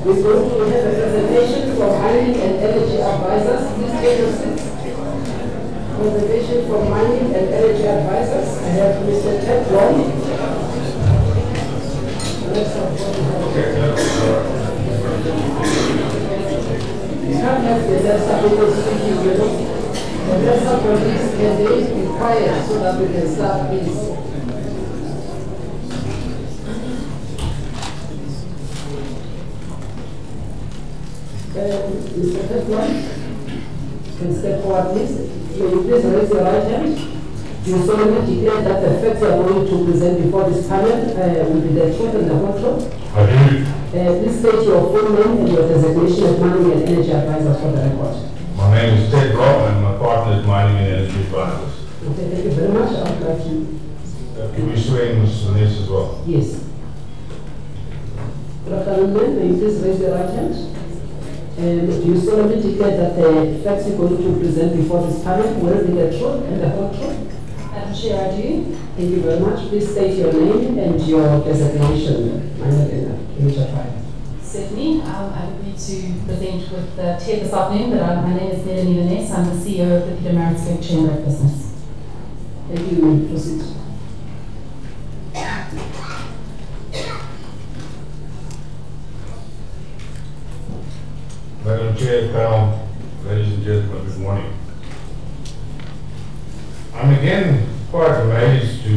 We're going to have a presentation from mining and energy advisors. Please take your seats. Presentation from mining and energy advisors. I have Mr. Ted Long. You can't have the Nersa people speaking, you know. The Nersa police, can they be quiet so that we can start, please? Mr. Hetman, can step forward, please. May you please raise your right hand. You solemnly declare that the facts you are going to present before this panel will be the truth and the whole truth. I do. Please state your full name and your designation as Mining and Energy Advisor for the record. My name is Ted Rob and my partner is Mining and Energy Advisors. Okay, thank you very much. I would like to... Can we swear in Mr. Nersa as well? Yes. Good afternoon, ma'am. May you please raise your right hand? And do you solemnly declare that the facts you're going to present before this panel will be the truth and the whole truth? Madam Chair, I do. Thank you very much. Please state your name and your designation. Certainly. I would need to present with Ted this afternoon, but my name is Nersa. I'm the CEO of the Pietermaritzburg Chamber of Business. Thank you. Proceed. Madam Chair, panel, ladies and gentlemen, good morning. I'm again quite amazed to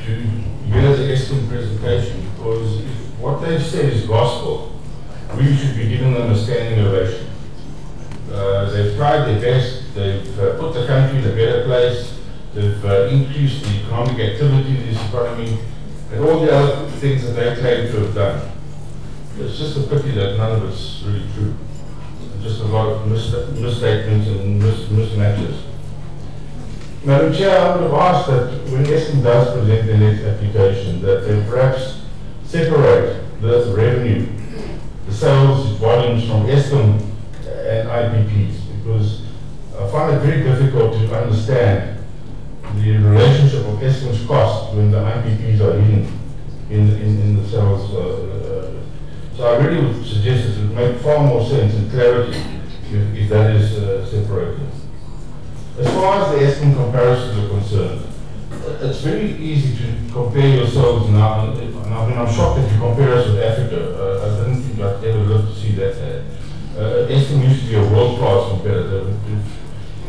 hear the Eskom presentation, because if what they've said is gospel, we should be giving them a standing ovation. They've tried their best, they've put the country in a better place, they've increased the economic activity in this economy, and all the other things that they claim to have done. It's just a pity that none of it's really true. Just a lot of misstatements and mismatches. Madam Chair, I would have asked that when Eskom does present their next application, that they perhaps separate the revenue, the sales volumes from Eskom and IPPs, because I find it very difficult to understand the relationship of Eskom's cost when the IPPs are hidden in the sales. So I really would suggest it would make far more sense and clarity if that is separated. As far as the Eskom comparisons are concerned, it's very easy to compare yourselves now. And I mean, I'm shocked that you compare us with Africa. I didn't think I'd ever live to see that. Eskom used to be a world-class competitor.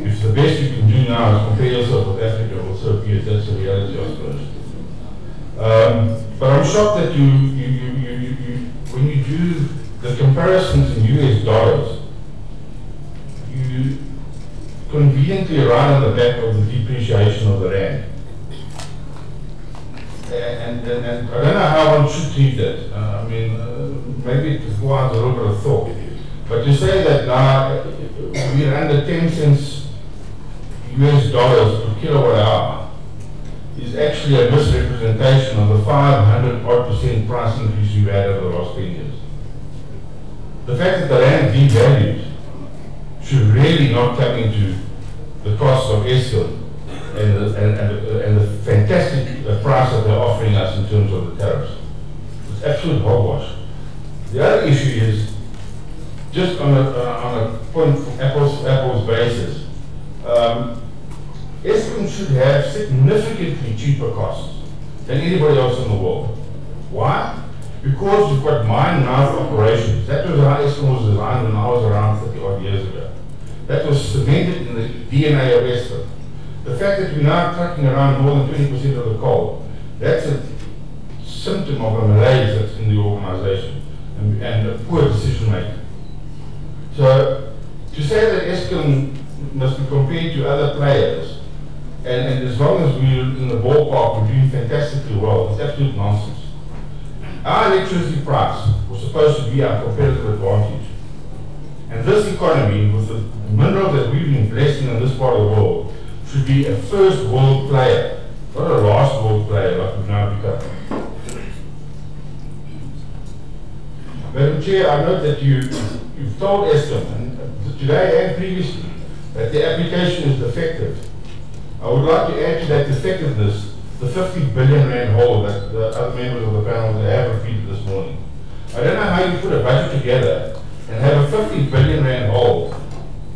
If the best you can do now is compare yourself with Africa, well, so be it. That's the reality, I suppose. But I'm shocked that when you do the comparisons in US dollars, you conveniently ride on the back of the depreciation of the rand. And I don't know how one should treat that. I mean, maybe it requires a little bit of thought. But to say that now we're under 10 cents US dollars per kilowatt hour is actually a misrepresentation of the 500% price increase we've had over the last 10 years. The fact that the rand devalued should really not come into the cost of Eskom and the fantastic price that they're offering us in terms of the tariffs. It's absolute hogwash. The other issue is, just on a point apples basis, Eskom should have significantly cheaper costs than anybody else in the world. Why? Because we've got mine-mouth operations. That was how Eskom was designed when I was around 30 odd years ago. That was cemented in the DNA of Eskom. The fact that we're now trucking around more than 20% of the coal, that's a symptom of a malaise that's in the organization and a poor decision making. So to say that Eskom must be compared to other players, and as long as we're in the ballpark, we're doing fantastically well, it's absolute nonsense. Our electricity price was supposed to be our competitive advantage. And this economy, with the minerals that we've been blessed in this part of the world, should be a first world player, not a last world player like we've now become. Madam Chair, I note that you've told Eskom, and today and previously, that the application is defective. I would like to add to that defectiveness the 50 billion rand hole that the other members of the panel have repeated this morning. I don't know how you put a budget together and have a 50 billion rand hole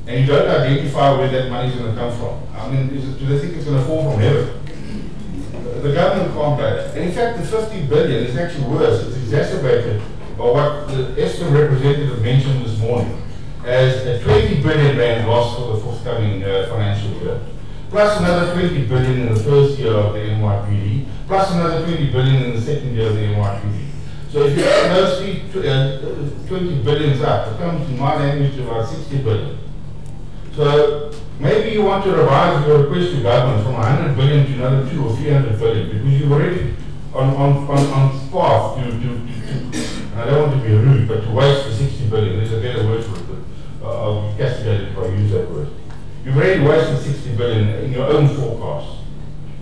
and you don't identify where that money is going to come from. I mean, do they think it's going to fall from heaven? The government can't pay that. And in fact, the 50 billion is actually worse. It's exacerbated by what the Eskom representative mentioned this morning as a 20 billion rand loss for the forthcoming financial year, plus another 20 billion in the first year of the MYPD, plus another 20 billion in the second year of the MYPD. So if you add those 20 billions up, it comes in my language to about 60 billion. So maybe you want to revise your request to government from 100 billion to another 200 or 300 billion, because you're already on path to I don't want to be rude, but to waste the 60 billion, there's a better word for it, but I'll be castigated if I use that word. You've already wasted 60 billion in your own forecast.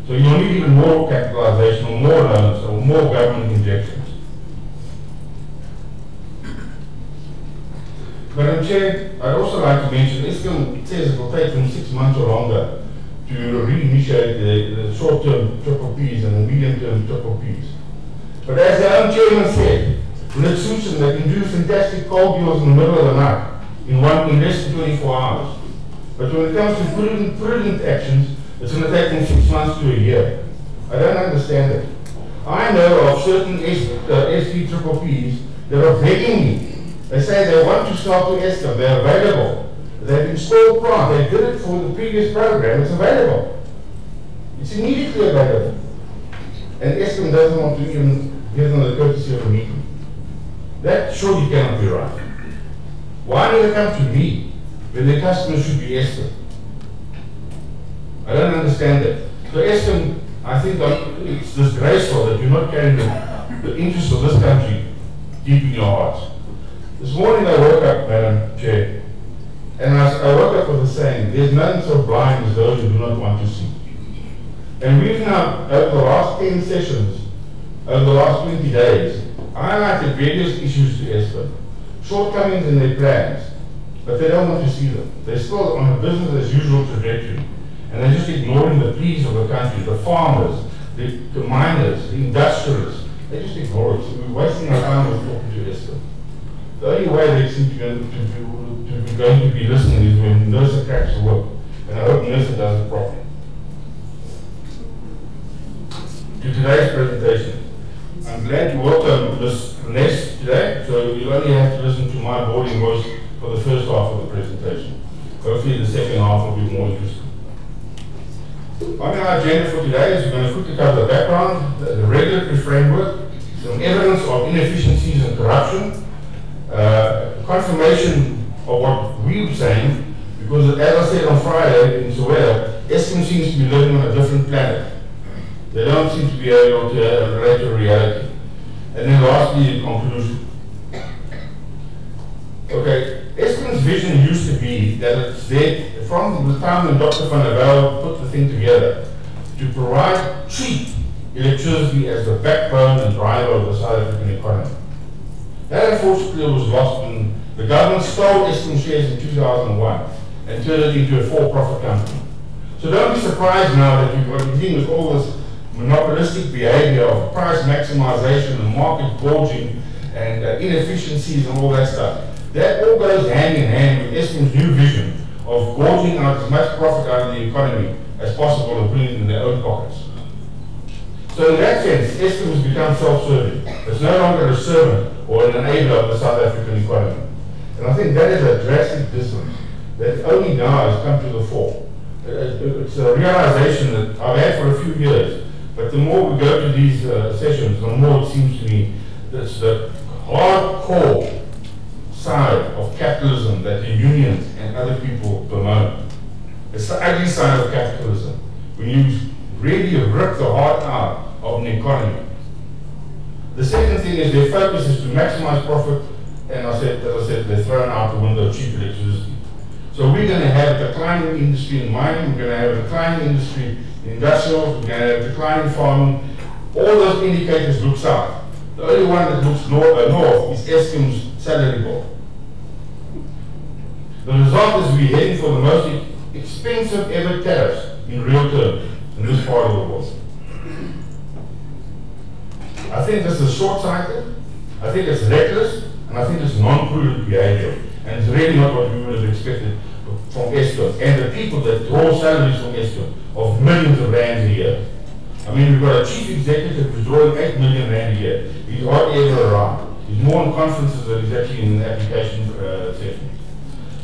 So you'll need even more capitalization, or more loans, or more government injections. Madam Chair, I'd also like to mention, Eskom says it will take them 6 months or longer to reinitiate the short-term triple Ps and the medium-term triple Ps. But as the own chairman said, when it suits them, they can do fantastic coal deals in the middle of the night in less than 24 hours. But when it comes to prudent actions, it's going to take them 6 months to a year. I don't understand it. I know of certain SD triple Ps that are begging me. They say they want to start to Eskom, they're available. They've installed plant, they did it for the previous program, it's available. It's immediately available. And Eskom doesn't want to even give them the courtesy of a meeting. That surely cannot be right. Why do they come to me when their customers should be Eskom? I don't understand that. So Eskom, I think it's disgraceful that you're not carrying the interests of this country deep in your hearts. This morning I woke up, Madam Chair, and I woke up with a saying, there's none so blind as those who do not want to see. And we've now, over the last 10 sessions, over the last 20 days, highlighted various issues to Eskom, shortcomings in their plans, but they don't want to see them. They're still on a business as usual trajectory, and they're just ignoring the pleas of the country, the farmers, the miners, the industrialists. They just ignore it. So we're wasting our time with talking to Eskom. The only way they seem to be going to be listening is when Nersa cracks the whip, and I hope Nersa does it properly. To today's presentation, I'm glad to welcome Ms. Ness today, so you'll only have to listen to my boarding voice for the first half of the presentation. Hopefully the second half will be more interesting. On our agenda for today is we're going to quickly cover the background, the regulatory framework, some evidence of inefficiencies and corruption, confirmation of what we were saying, because as I said on Friday in Soweto, Eskom seems to be living on a different planet. They don't seem to be able to relate to reality. And then lastly, the conclusion. Okay, Eskom's vision used to be that it's there from the time when Dr. Van der Bijl put the thing together to provide cheap electricity as the backbone and driver of the South African economy. That unfortunately was lost when the government stole Eskom shares in 2001 and turned it into a for-profit company. So don't be surprised now that you're dealing with all this monopolistic behavior of price maximization and market gorging and inefficiencies and all that stuff. That all goes hand in hand with Eskom's new vision of gorging out as much profit out of the economy as possible and putting it in their own pockets. So in that sense, Eskom has become self-serving. It's no longer a servant or an enabler of the South African economy. And I think that is a drastic difference that only now has come to the fore. It's a realization that I've had for a few years, but the more we go to these sessions, the more it seems to me that's the hardcore side of capitalism that the unions and other people bemoan. It's the ugly side of capitalism, when you really rip the heart out of an economy. The second thing is their focus is to maximize profit and as I said, they're thrown out the window cheap electricity. So we're going to have a declining industry in mining, we're going to have a declining industry in industrial, we're going to have a declining farming. All those indicators look south. The only one that looks north is Eskom's salary bill. The result is we're heading for the most expensive ever tariffs in real terms in this part of the world. I think this is short-sighted, I think it's reckless, and I think it's non-prudent behavior. And it's really not what we would have expected from Eskom and the people that draw salaries from Eskom of millions of rands a year. I mean, we've got a chief executive who's drawing 8 million rand a year. He's hardly ever around. He's more in conferences than he's actually in the application session.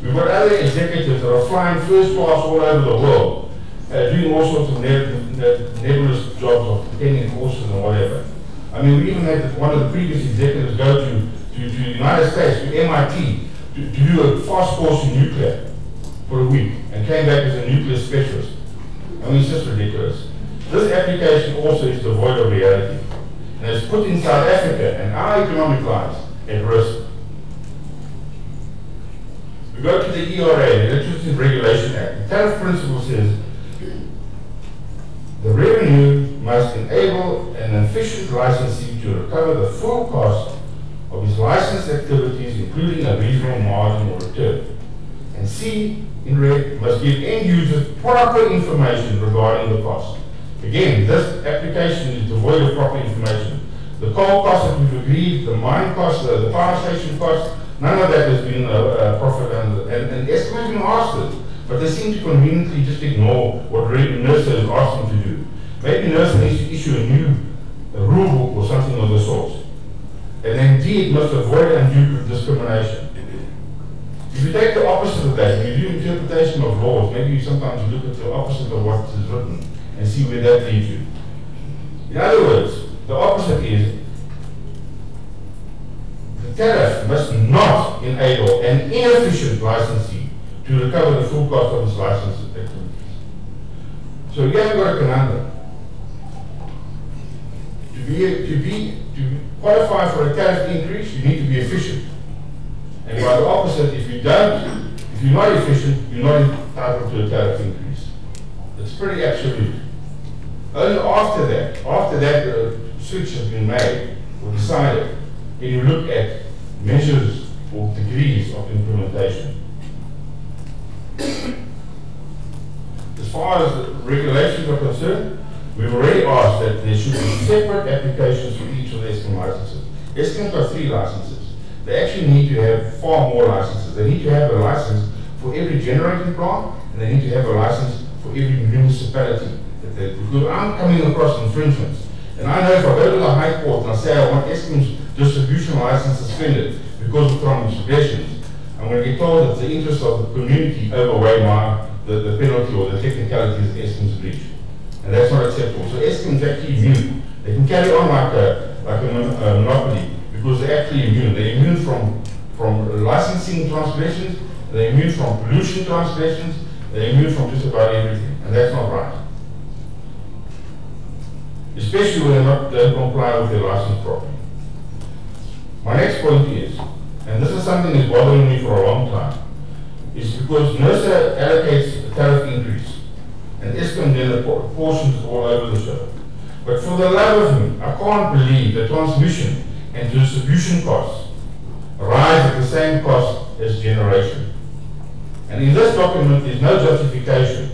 We've got other executives that are flying first class all over the world, doing all sorts of nebulous jobs of attending courses and whatever. I mean, we even had one of the previous executives go to the United States, to MIT, to do a fast course in nuclear for a week, and came back as a nuclear specialist. I mean, it's just ridiculous. This application also is devoid of reality, and it's put in South Africa and our economic lives at risk. We go to the ERA, the Electricity Regulation Act. The tariff principle says the revenue must enable an efficient licensee to recover the full cost of his licensed activities, including a reasonable margin or return. And C, in red, must give end users proper information regarding the cost. Again, this application is devoid of proper information. The coal cost that we've agreed, the mine cost, the power station cost, none of that has been profit, and Eskom has been asked it, but they seem to conveniently just ignore what Nersa has asked them to do. Maybe Nersa needs to issue a new rule book or something of the sort. And then D, it must avoid undue discrimination. If you take the opposite of that, and you do interpretation of laws, maybe you sometimes look at the opposite of what is written and see where that leads you. In other words, the opposite is the tariff must not enable an inefficient licensee to recover the full cost of his licensed activities. So here we've got a conundrum. To qualify for a tariff increase, you need to be efficient. And by the opposite, if you're not efficient, you're not entitled to a tariff increase. It's pretty absolute. Only after that switch has been made or decided, then you look at measures or degrees of implementation. As far as the regulations are concerned, we've already asked that there should be separate applications for each of the Eskom licenses. Eskom's got 3 licenses. They actually need to have far more licenses. They need to have a license for every generating plant, and they need to have a license for every municipality. Because I'm coming across infringements. And I know if I go to the High Court and I say I want Eskom's distribution license suspended because of transgressions, I'm going to get told that the interests of the community outweigh the penalty or the technicalities of Eskom's breach. And that's not acceptable. So Eskom's actually immune. They can carry on like a monopoly because they're actually immune. They're immune from licensing transgressions, they're immune from pollution transgressions, they're immune from just about everything. And that's not right. Especially when they don't comply with their license properly. My next point is, and this is something that's bothering me for a long time, is because Nersa allocates a tariff increase, and Eskom then portions all over the show. But for the love of me, I can't believe that transmission and distribution costs rise at the same cost as generation. And in this document, there's no justification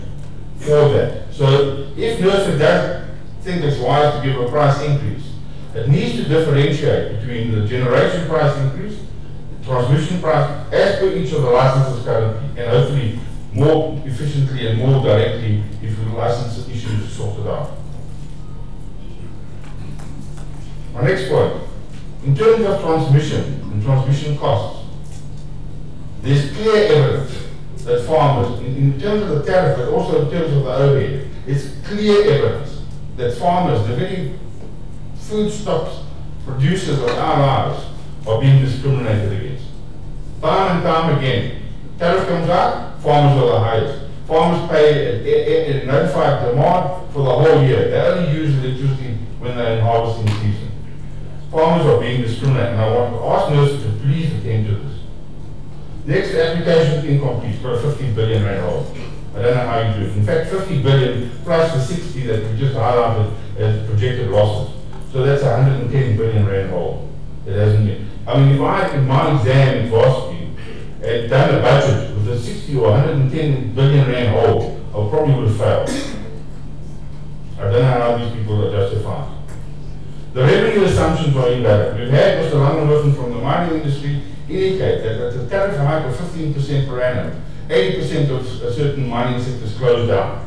for that. So if Nersa does think it's wise to give a price increase, it needs to differentiate between the generation price increase, the transmission price, as per each of the licenses currently, and hopefully more efficiently and more directly if the license issues are sorted out. My next point, in terms of transmission and transmission costs, there's clear evidence that farmers, in terms of the tariff, but also in terms of the overhead, it's clear evidence that farmers, the very foodstuffs producers of our lives, are being discriminated against. Time and time again, tariff comes out, farmers are the highest. Farmers pay a notified demand for the whole year. They only use electricity when they're in harvesting season. Farmers are being discriminated, and I want to ask Nersa to please attend to this. Next, application is incomplete, got a 50 billion rand hole. I don't know how you do it. In fact, 50 billion plus the 60 that we just highlighted as projected losses. So that's 110 billion rand hole. It hasn't been. I mean, if I, in my exam in varsity, had done a budget with a 60 or 110 billion rand hole, I probably would have failed. I don't know how these people are justified. The revenue assumptions are invalid. We've had Mr. Langenhoven from the mining industry indicate that at a tariff hike of 15% per annum, 80% of certain mining sectors close down.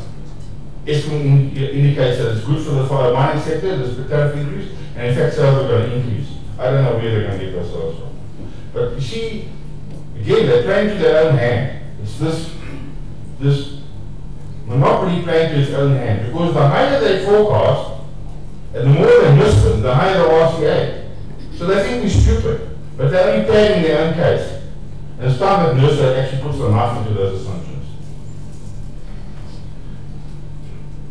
Eskom indicates that it's good for the mining sector, this tariff increase, and in fact sales are going to increase. I don't know where they're going to get themselves from. But you see, again, they're playing to their own hand. It's this monopoly playing to its own hand, because the higher they forecast, and the more they miss them, the higher the RCA. So they think we're stupid, but they're only playing in their own case. And it's time that Nersa actually puts the knife into those assumptions.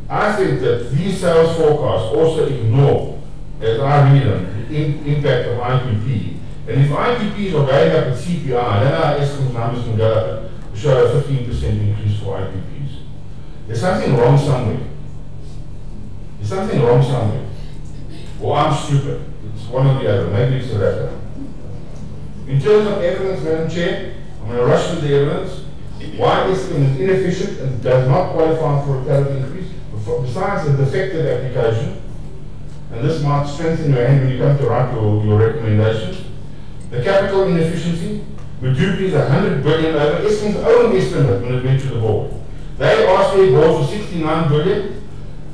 I think that these sales forecasts also ignore, as I read them, the impact of IPP. And if IPPs are going up at CPI, then our Eskom's numbers can go up and show a 15% increase for IPPs. There's something wrong somewhere. There's something wrong somewhere. Or I'm stupid. It's one or the other. Maybe it's the latter. In terms of evidence, Madam Chair, I'm going to rush through the evidence. Why Eskom is inefficient and does not qualify for a tariff increase, besides the defective application, and this might strengthen your hand when you come to write your recommendations. The capital inefficiency, Medupi is 100 billion over Eskom's own estimate when it went to the board. They asked their board for 69 billion.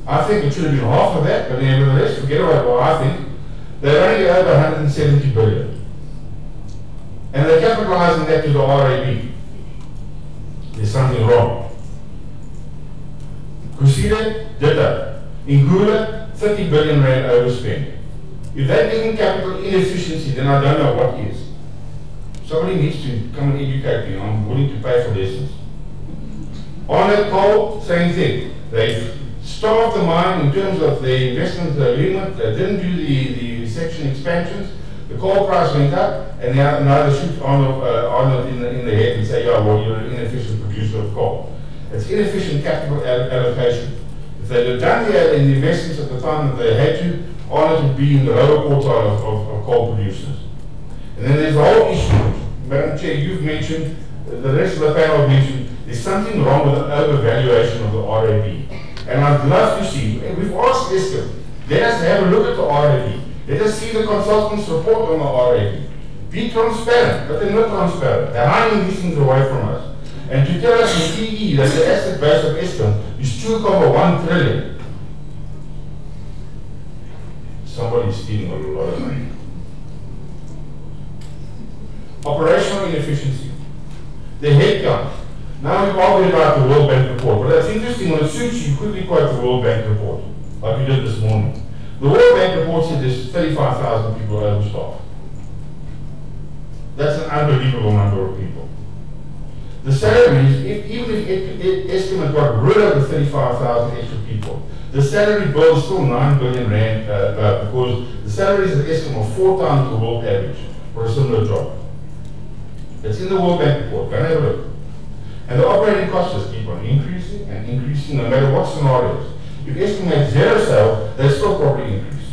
I think it should have been half of that, but nevertheless, forget about what I think. They're only over 170 billion. And they're capitalizing that to the RAB. There's something wrong. Kusile, ditto. Ingula, 30 billion rand overspend. If that isn't capital inefficiency, then I don't know what is. Somebody needs to come and educate me. I'm willing to pay for lessons. On that coal, same thing. They've starved the mine in terms of the investment agreement. They didn't do the section expansions. The coal price went up, and now they shoot Arnold in the head and say, yeah, well, you're an inefficient producer of coal. It's inefficient capital allocation. If they'd have done the investments at the time that they had to, Arnold would be in the lower quartile of coal producers. And then there's the whole issue, Madam Chair, you've mentioned, the rest of the panel mentioned, there's something wrong with the overvaluation of the RAB. And I'd love to see, we've asked Eskom, let us have a look at the RAB. Let us see the consultant's report on the RAB. Be transparent, but they're not transparent. They're hiding these things away from us. And to tell us in TE that the asset base of Eskom is 2.1 trillion. Somebody's stealing a lot of money. Operational inefficiency. The headcount. Now we've argued about the World Bank report, but that's interesting. When it suits you, quickly quote the World Bank report, like we did this morning. The World Bank report said there's 35,000 people overstaffed. That's an unbelievable number of people. The salaries, even if Eskom had got rid of the 35,000 extra people, the salary bill is still 9 billion rand because the salaries at Eskom are 4 times the world average for a similar job. It's in the World Bank report. Go and have a look. And the operating costs just keep on increasing and increasing no matter what scenarios. If Eskom had zero sales, they still probably increase.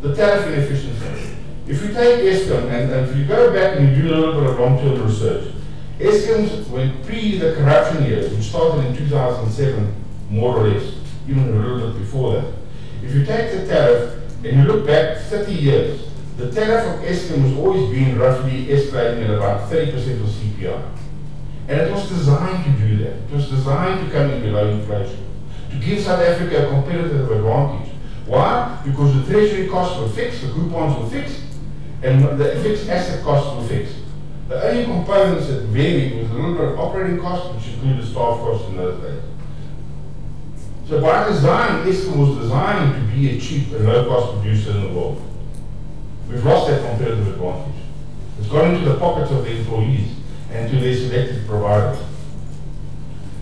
The tariff inefficiency. If you take Eskom and if you go back and you do a little bit of long-term research, Eskom's when pre the corruption years, which started in 2007, more or less, even a little bit before that. If you take the tariff and you look back 30 years, the tariff of Eskom has always been roughly escalating at about 30% of CPI. And it was designed to do that. It was designed to come in below inflation, to give South Africa a competitive advantage. Why? Because the treasury costs were fixed, the coupons were fixed, and the fixed asset costs were fixed. The only components that varied was a little bit of operating costs, which included staff costs in those days. So by design, Eskom was designed to be a cheap and low-cost producer in the world. We've lost that competitive advantage. It's gone into the pockets of the employees and to their selected providers.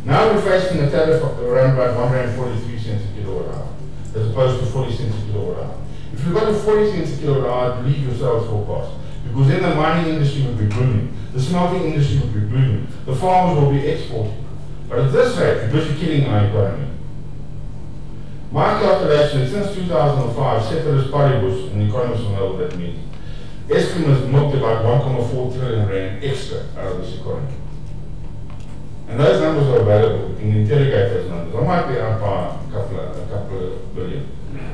Now we're facing a tariff of around about R1.43 a kilowatt hour, as opposed to 40 cents a kilowatt hour. If you've got a 40 cents a kilowatt hour, believe your sales forecast, because then the mining industry would be booming, the smelting industry would be booming, the farmers will be exporting. But at this rate, we're busy killing our economy. My calculation is since 2005, Ceteris Paribus, and economists will know what that means, Eskom has milked about 1.4 trillion rand extra out of this economy. And those numbers are available. You can interrogate those numbers. I might be up by a couple of billion,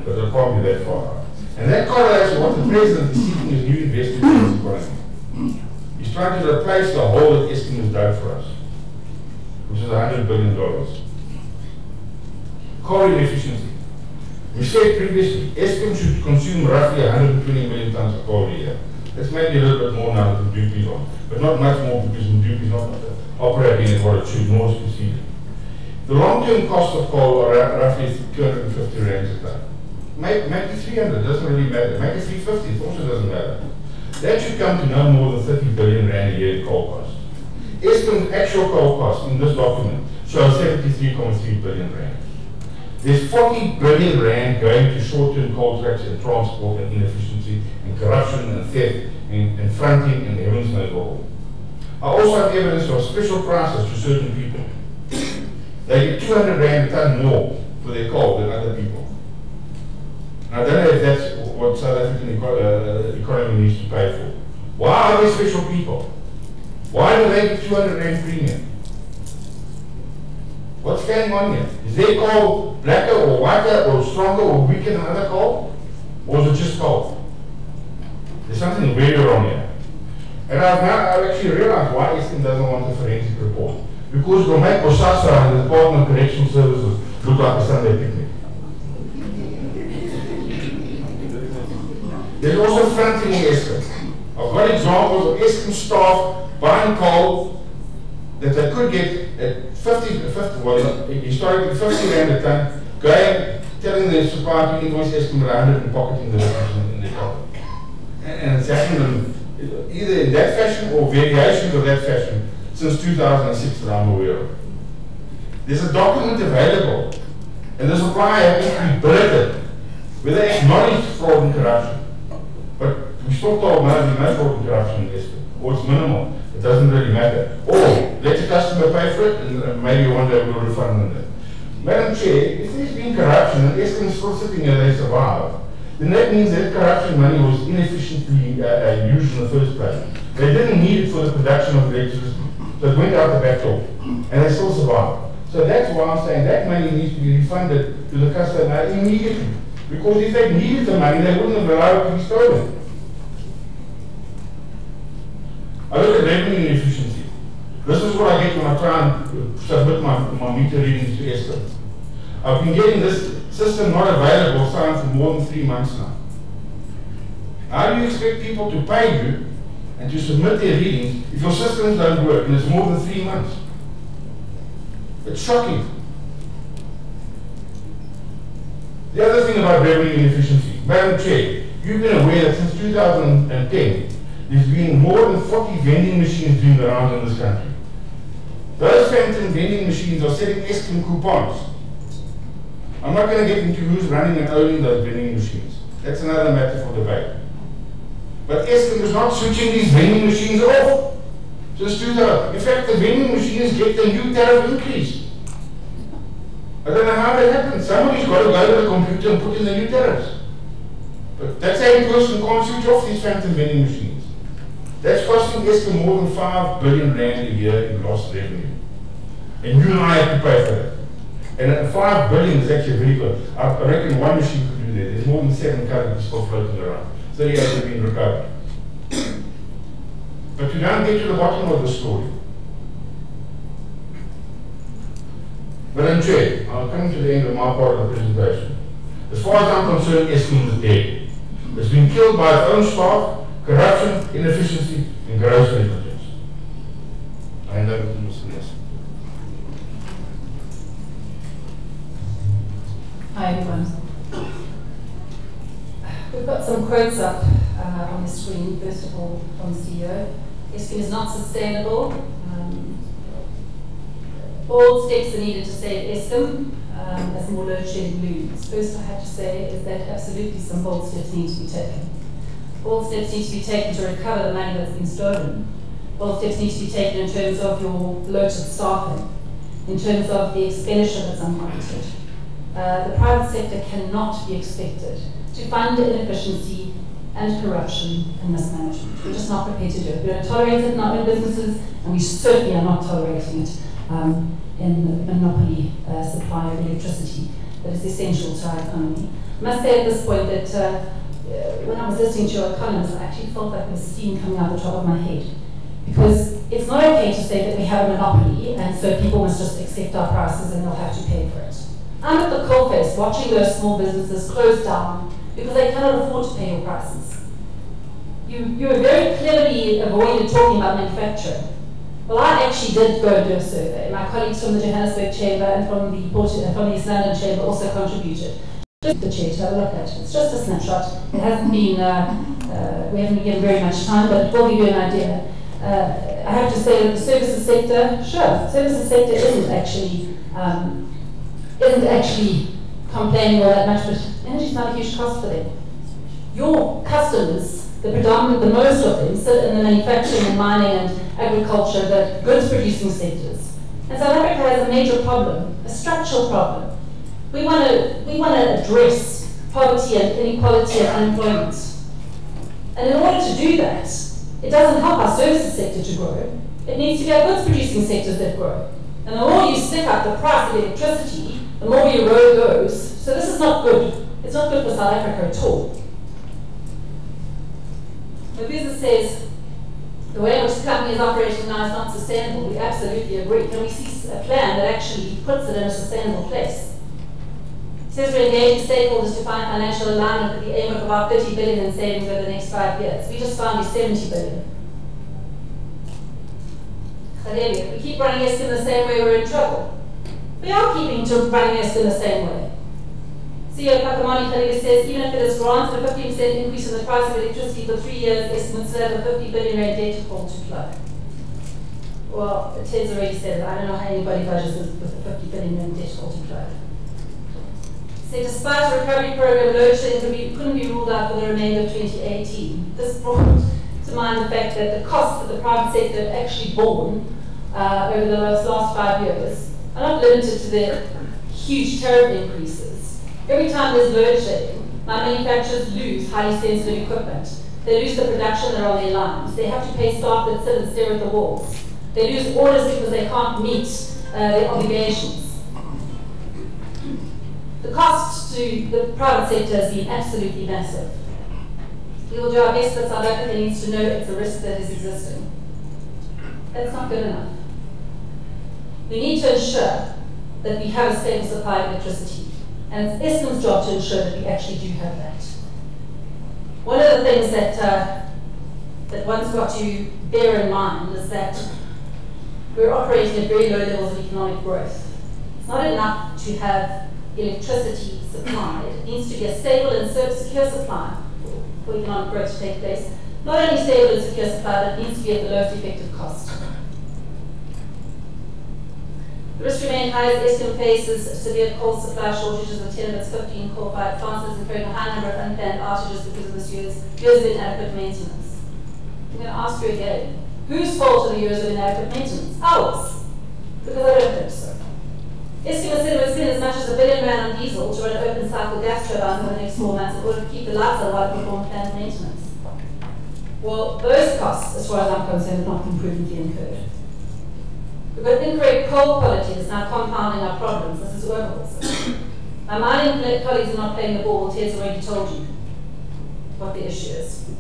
but it can't be that far out. And that correlates with what the president is seeking is new investment in this economy. He's trying to replace the hole that Eskom has dug for us, which is $100 billion. Coal inefficiency. We said previously, Eskom should consume roughly 120 million tons of coal a year. That's maybe a little bit more now than Dupe's on, but not much more because Dupe's not operating at what it should, nor is proceeding. The long-term cost of coal are roughly 250 rands a ton. Make it 300, doesn't really matter. Make it 350, it also doesn't matter. That should come to no more than 30 billion rand a year in coal cost. Eskom's actual coal cost in this document shows 73.3 billion rand. There's 40 billion rand going to short-term contracts and transport and inefficiency and corruption and theft and fronting and heavens knows all. I also have evidence of special prices to certain people. They get 200 rand a ton more for their coal than other people. I don't know if that's what South African economy needs to pay for. Why are they special people? Why do they get 200 rand premium? What's going on here? Is their coal blacker or whiter or stronger or weaker than other coal? Or is it just coal? There's something very wrong here. And I've actually realized why Eskom doesn't want a forensic report. Because it will make Bosasa and the Department of Correctional Services look like a Sunday picnic. There's also fronting in Eskom. I've got examples of Eskom staff buying coal that they could get at historically 50 rand a ton, going, telling the supplier to invoice Eskom around it and pocketing the difference in their pocket. And it's happened either in that fashion or variations of that fashion since 2006 that I'm aware of. There's a document available, and the supplier has to be bulleted where they acknowledge fraud and corruption. But we still told no fraud and corruption in Eskom, or it's minimal. It doesn't really matter. Or let the customer pay for it, and maybe one day we'll refund them that. Madam Chair, if there's been corruption and Eskom is still sitting here, they survive, then that means that corruption money was inefficiently used in the first place. They didn't need it for the production of electricity, so it went out the back door, and they still survived. So that's why I'm saying that money needs to be refunded to the customer immediately. Because if they needed the money, they wouldn't have allowed it to be stolen. I look at revenue inefficiency. This is what I get when I try and submit my meter readings to Eskom. I've been getting this system not available signed for more than 3 months now. How do you expect people to pay you and to submit their readings if your systems don't work and it's more than 3 months? It's shocking. The other thing about revenue inefficiency, Madam Chair, you've been aware that since 2010, there's been more than 40 vending machines doing the rounds in this country. Those phantom vending machines are selling Eskom coupons. I'm not going to get into who's running and owning those vending machines. That's another matter for debate. But Eskom is not switching these vending machines off. Just do that. In fact, the vending machines get the new tariff increase. I don't know how that happened. Somebody's got to go to the computer and put in the new tariffs. But that same person can't switch off these phantom vending machines. That's costing Eskom more than 5 billion rand a year in lost revenue. And you and I have to pay for that. And 5 billion is actually very good. I reckon one machine could do that. There's more than 7 currently still floating around. 38 have been recovered. But you don't get to the bottom of the story. Madam Chair, I'm coming to the end of my part of the presentation. As far as I'm concerned, Eskom is dead. It's been killed by its own staff, corruption, inefficiency, and gross negligence. I hand over to Mr. Nersa. Hi everyone. We've got some quotes up on the screen. First of all, from the CEO. Eskom is not sustainable. All steps are needed to save Eskom as more load shedding looms. First I have to say is that absolutely some bold steps need to be taken. All steps need to be taken to recover the money that's been stolen. All steps need to be taken in terms of your bloated staffing, in terms of the expenditure that's unwarranted. The private sector cannot be expected to fund inefficiency and corruption and mismanagement. We're just not prepared to do it. We don't tolerate it in our own businesses, and we certainly are not tolerating it in the monopoly supply of electricity that is essential to our economy. I must say at this point that when I was listening to your comments, I actually felt like there was steam coming out the top of my head. Because it's not okay to say that we have a monopoly and so people must just accept our prices and they'll have to pay for it. I'm at the coalface watching those small businesses close down because they cannot afford to pay your prices. You very cleverly avoided talking about manufacturing. Well, I actually did go and do a survey. My colleagues from the Johannesburg Chamber and from the East London Chamber also contributed. Just the chair to have a look at. It's just a snapshot. It hasn't been, we haven't been given very much time, but it will give you an idea. I have to say that the services sector, sure, services sector isn't actually complaining all that much, but energy is not a huge cost for them. Your customers, the most of them, sit in the manufacturing and mining and agriculture, the goods producing sectors. And South Africa has a major problem, a structural problem. We want to address poverty and inequality and unemployment. And in order to do that, it doesn't help our services sector to grow. It needs to be our goods producing sectors that grow. And the more you stick up the price of electricity, the more you erode those. So this is not good. It's not good for South Africa at all. The business says the way in which the company is operating now is not sustainable. We absolutely agree. Can we see a plan that actually puts it in a sustainable place? It says we're engaging stakeholders to find financial alignment with the aim of about 30 billion in savings over the next 5 years. We just found you 70 billion. If we keep running Eskom the same way, we're in trouble. We are keeping to running Eskom the same way. CEO Pakamani Khalid says even if it is granted a 15% increase in the price of electricity for 3 years, Eskom would still have a 50 billion rand debt to fall to flow. Well, Ted's already said it. I don't know how anybody budgets with a 50 billion rand debt to fall to flow. So despite a recovery program, load shedding couldn't be ruled out for the remainder of 2018. This brought to mind the fact that the costs that the private sector have actually borne over the last 5 years are not limited to the huge tariff increases. Every time there's load shedding, my manufacturers lose highly sensitive equipment. They lose the production that are on their lines. They have to pay staff that sit and stare at the walls. They lose orders because they can't meet their obligations. The cost to the private sector has been absolutely massive. We will do our best, but South Africa needs to know it's a risk that is existing. That's not good enough. We need to ensure that we have a stable supply of electricity, and it's Eskom's job to ensure that we actually do have that. One of the things that one's got to bear in mind is that we're operating at very low levels of economic growth. It's not enough to have electricity supplied. It needs to be a stable and secure supply for economic growth to take place. Not only stable and secure supply, but it needs to be at the lowest effective cost. The risk remains high as Eskom faces severe coal supply shortages with 10 of its 15 coal-fired plants, incurring a high number of unplanned outages because of this years of inadequate maintenance. I'm going to ask you again, whose fault are the years of inadequate maintenance? Ours. Because I don't think so. Eskom has said it would spend as much as R1 billion on diesel to run open cycle gas turbines in the next 4 months in order to keep the lights on while it performs planned maintenance. Well, those costs, as far as I'm concerned, have not been prudently incurred. We've got incorrect coal quality that's now compounding our problems. This is overhaul. My mining colleagues are not playing the ball. Ted's already told you what the issue is.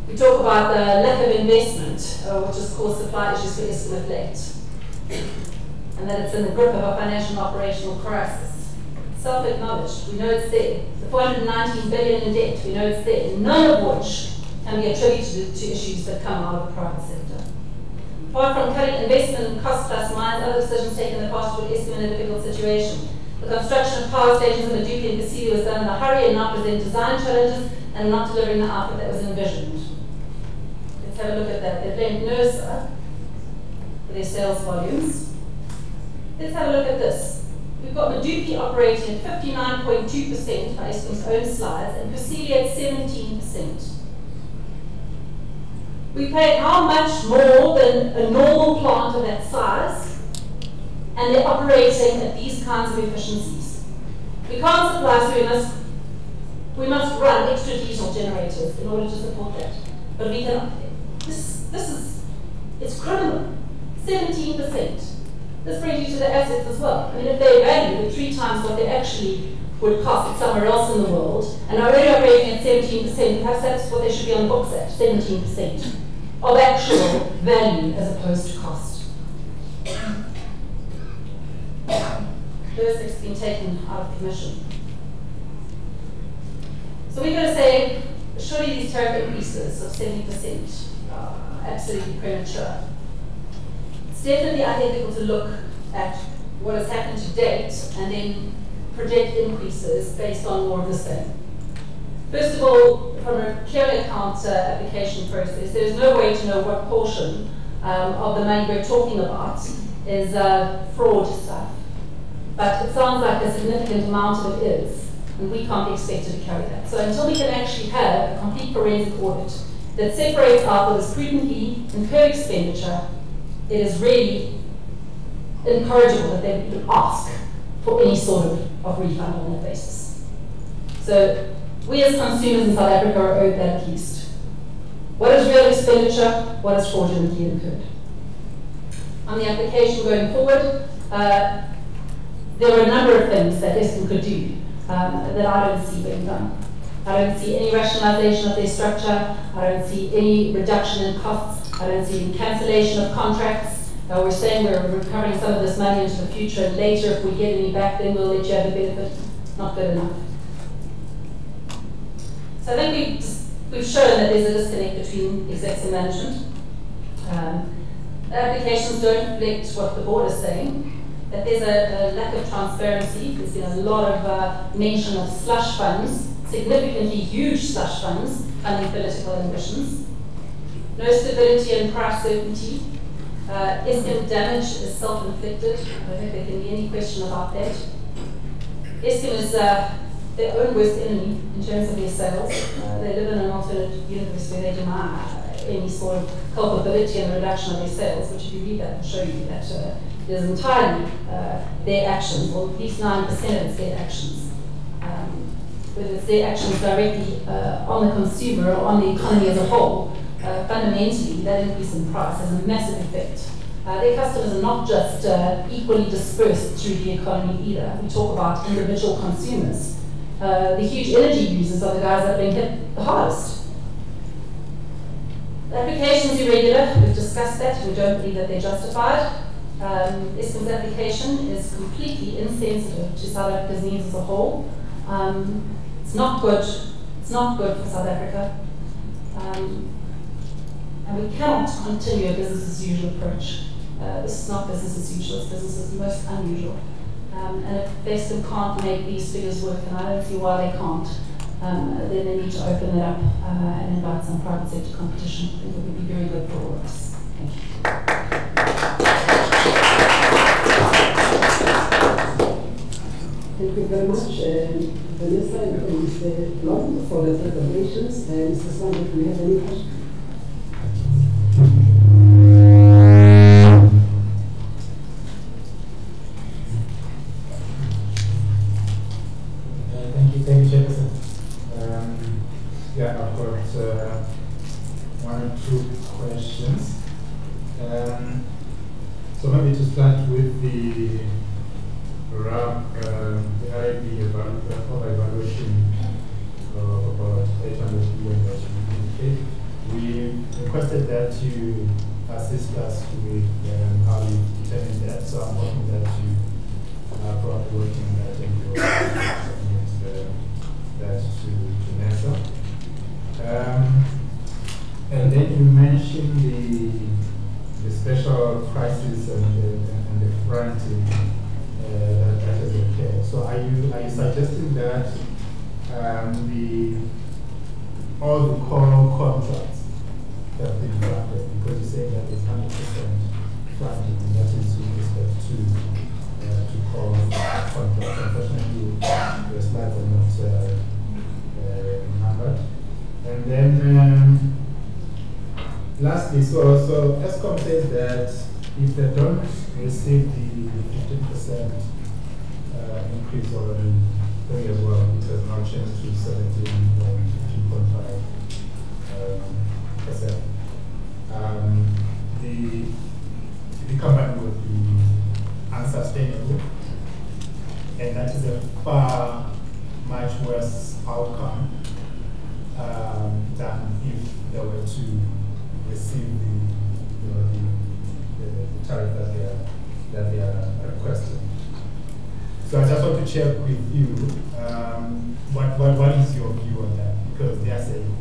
We talk about the lack of investment, which has caused supply issues for Eskom of late, and that it's in the grip of a financial and operational crisis. Self-acknowledged, we know it's there. The 419 billion in debt, we know it's there, none of which can be attributed to issues that come out of the private sector. Apart from cutting investment and cost-plus mines, other decisions taken in the past put Eskom in a difficult situation. The construction of power stations in Medupi and Kusile was done in a hurry and now present design challenges and not delivering the output that was envisioned. Let's have a look at that. They blamed Nersa for their sales volumes. Let's have a look at this. We've got Medupi operating at 59.2% by Eskom's own slides, and Kusile at 17%. We pay how much more than a normal plant of that size, and they're operating at these kinds of efficiencies. We can't supply, so we must run extra diesel generators in order to support that. But we can, it's criminal. 17%. This brings you to the assets as well. I mean, if they're valued at 3 times what they actually would cost somewhere else in the world, and are already operating at 17%, perhaps that's what they should be on the books at, 17% of actual value as opposed to cost. Those have been taken out of commission. So we're going to say, surely these tariff increases of 70% are absolutely premature. It's definitely unethical to look at what has happened to date and then project increases based on more of the same. First of all, from a clearing account application process, there's no way to know what portion of the money we're talking about is fraud stuff. But it sounds like a significant amount of it is, and we can't be expected to carry that. So until we can actually have a complete forensic audit that separates out what is prudently incurred expenditure, it is really incorrigible that they would ask for any sort of refund on that basis. So we as consumers in South Africa are owed that at least. What is real expenditure? What is fraudulently incurred? On the application going forward, there are a number of things that Eskom could do that I don't see being done. I don't see any rationalization of their structure. I don't see any reduction in costs. I don't see any cancellation of contracts. We're saying we're recovering some of this money into the future, and later if we get any back, then we'll let you have the benefit. Not good enough. So I think we've shown that there's a disconnect between execs and management. The applications don't reflect what the board is saying, that there's a lack of transparency. There's been a lot of mention of slush funds, significantly huge slush funds, funding political ambitions. No stability and price certainty. Eskom damage is self-inflicted. I don't think there can be any question about that. Eskom is their own worst enemy in terms of their sales. They live in an alternate universe where they deny any sort of culpability in the reduction of their sales, which if you read that will show you that it is entirely their actions, or at least 9% of it's their actions. Whether it's their actions directly on the consumer or on the economy as a whole, fundamentally that increase in price has a massive effect. Their customers are not just equally dispersed through the economy either. We talk about individual consumers. The huge energy users are the guys that have been hit the hardest. The application is irregular. We've discussed that. We don't believe that they're justified. Eskom's application is completely insensitive to South Africa's needs as a whole. It's not good. It's not good for South Africa. And we cannot continue a business as usual approach. This is not business as usual. It's business as most unusual. And if Eskom can't make these figures work, and I don't see why they can't, then they need to open it up and invite some private sector competition. I think it would be very good for all of us. Thank you. Thank you very much, Vanessa and Mr. Blom, for the presentations. Mr. Sandra, do you have any questions? Thank you, Jefferson. Yeah, I've got one or two questions. So maybe to start with the RAB, the RAB evaluation of about 800 billion that you indicate. We requested that you assist us with how you determine that. So I'm hoping that you are probably working on that and you'll submit that to Nersa. And then you mentioned the special crisis and the fronting that has occurred. So are you suggesting that all the core contracts have been fronted, because you say that it's 100% fronted, and that is with respect to core Unfortunately, the slides are not numbered. And then lastly, so ESCOM says that if they don't receive the 15% increase over the 3 years, well, it has now changed to 17.15.5%. The company would be unsustainable, and that is a far much worse outcome than if they were to receive the tariff that they are requesting. So I just want to check with you, what is your view on that? Because they are saying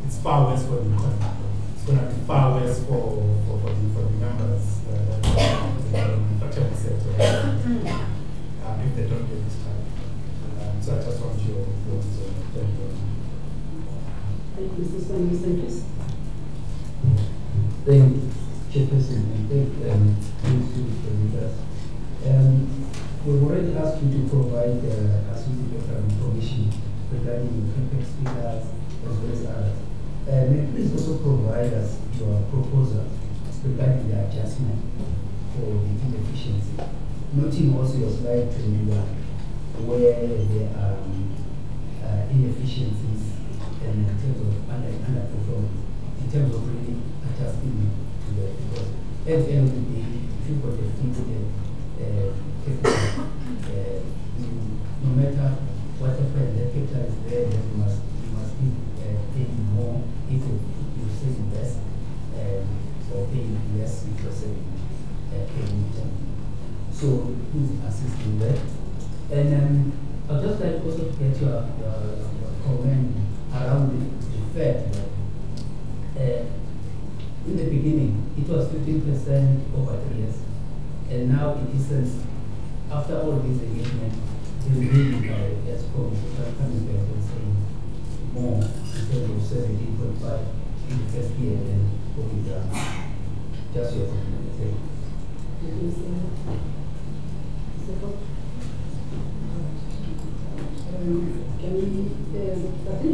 it's far worse for the economy. It's going to be far worse for the members, the manufacturing sector, if they don't get this tariff. So I just want your thoughts on that. Thank you, Mr. Swan. Mr. Chris. Thank you, Chairperson, and thank you for the we've already asked you to provide us with information regarding the capex figures as well as others. May you please also provide us your proposal regarding the adjustment for the inefficiency, noting also your slide 21, where there are inefficiencies in terms of underperformance, in terms of really adjusting to that, because at the end of the day, if you've got a no matter what happens, the capital is there, then you must be paying more if you save less, or paying less if you're paying return. So please assist in that. And I'd just like also to get your comment around the fact that in the beginning it was 15% over 3 years, and now it is, after all this engagement, the really ESCOM coming back and saying more instead of 17.5 in the first year, then what we done. Just your comment. Thank I think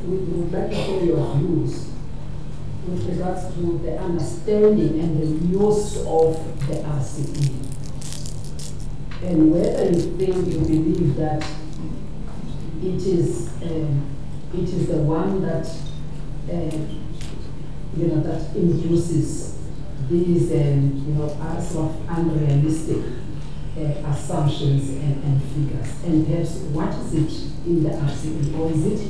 we would like to hear your views with regards to the understanding and the use of the RCA, and whether you believe that it is the one that that induces these are sort of unrealistic assumptions and figures, and perhaps what is it in the RCA, or is it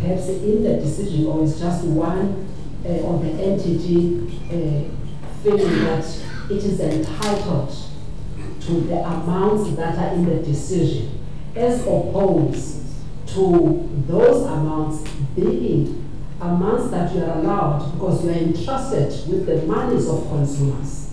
perhaps in the decision, or is just one of the entity feeling that it is entitled to the amounts that are in the decision, as opposed to those amounts being amounts that you are allowed because you are entrusted with the monies of consumers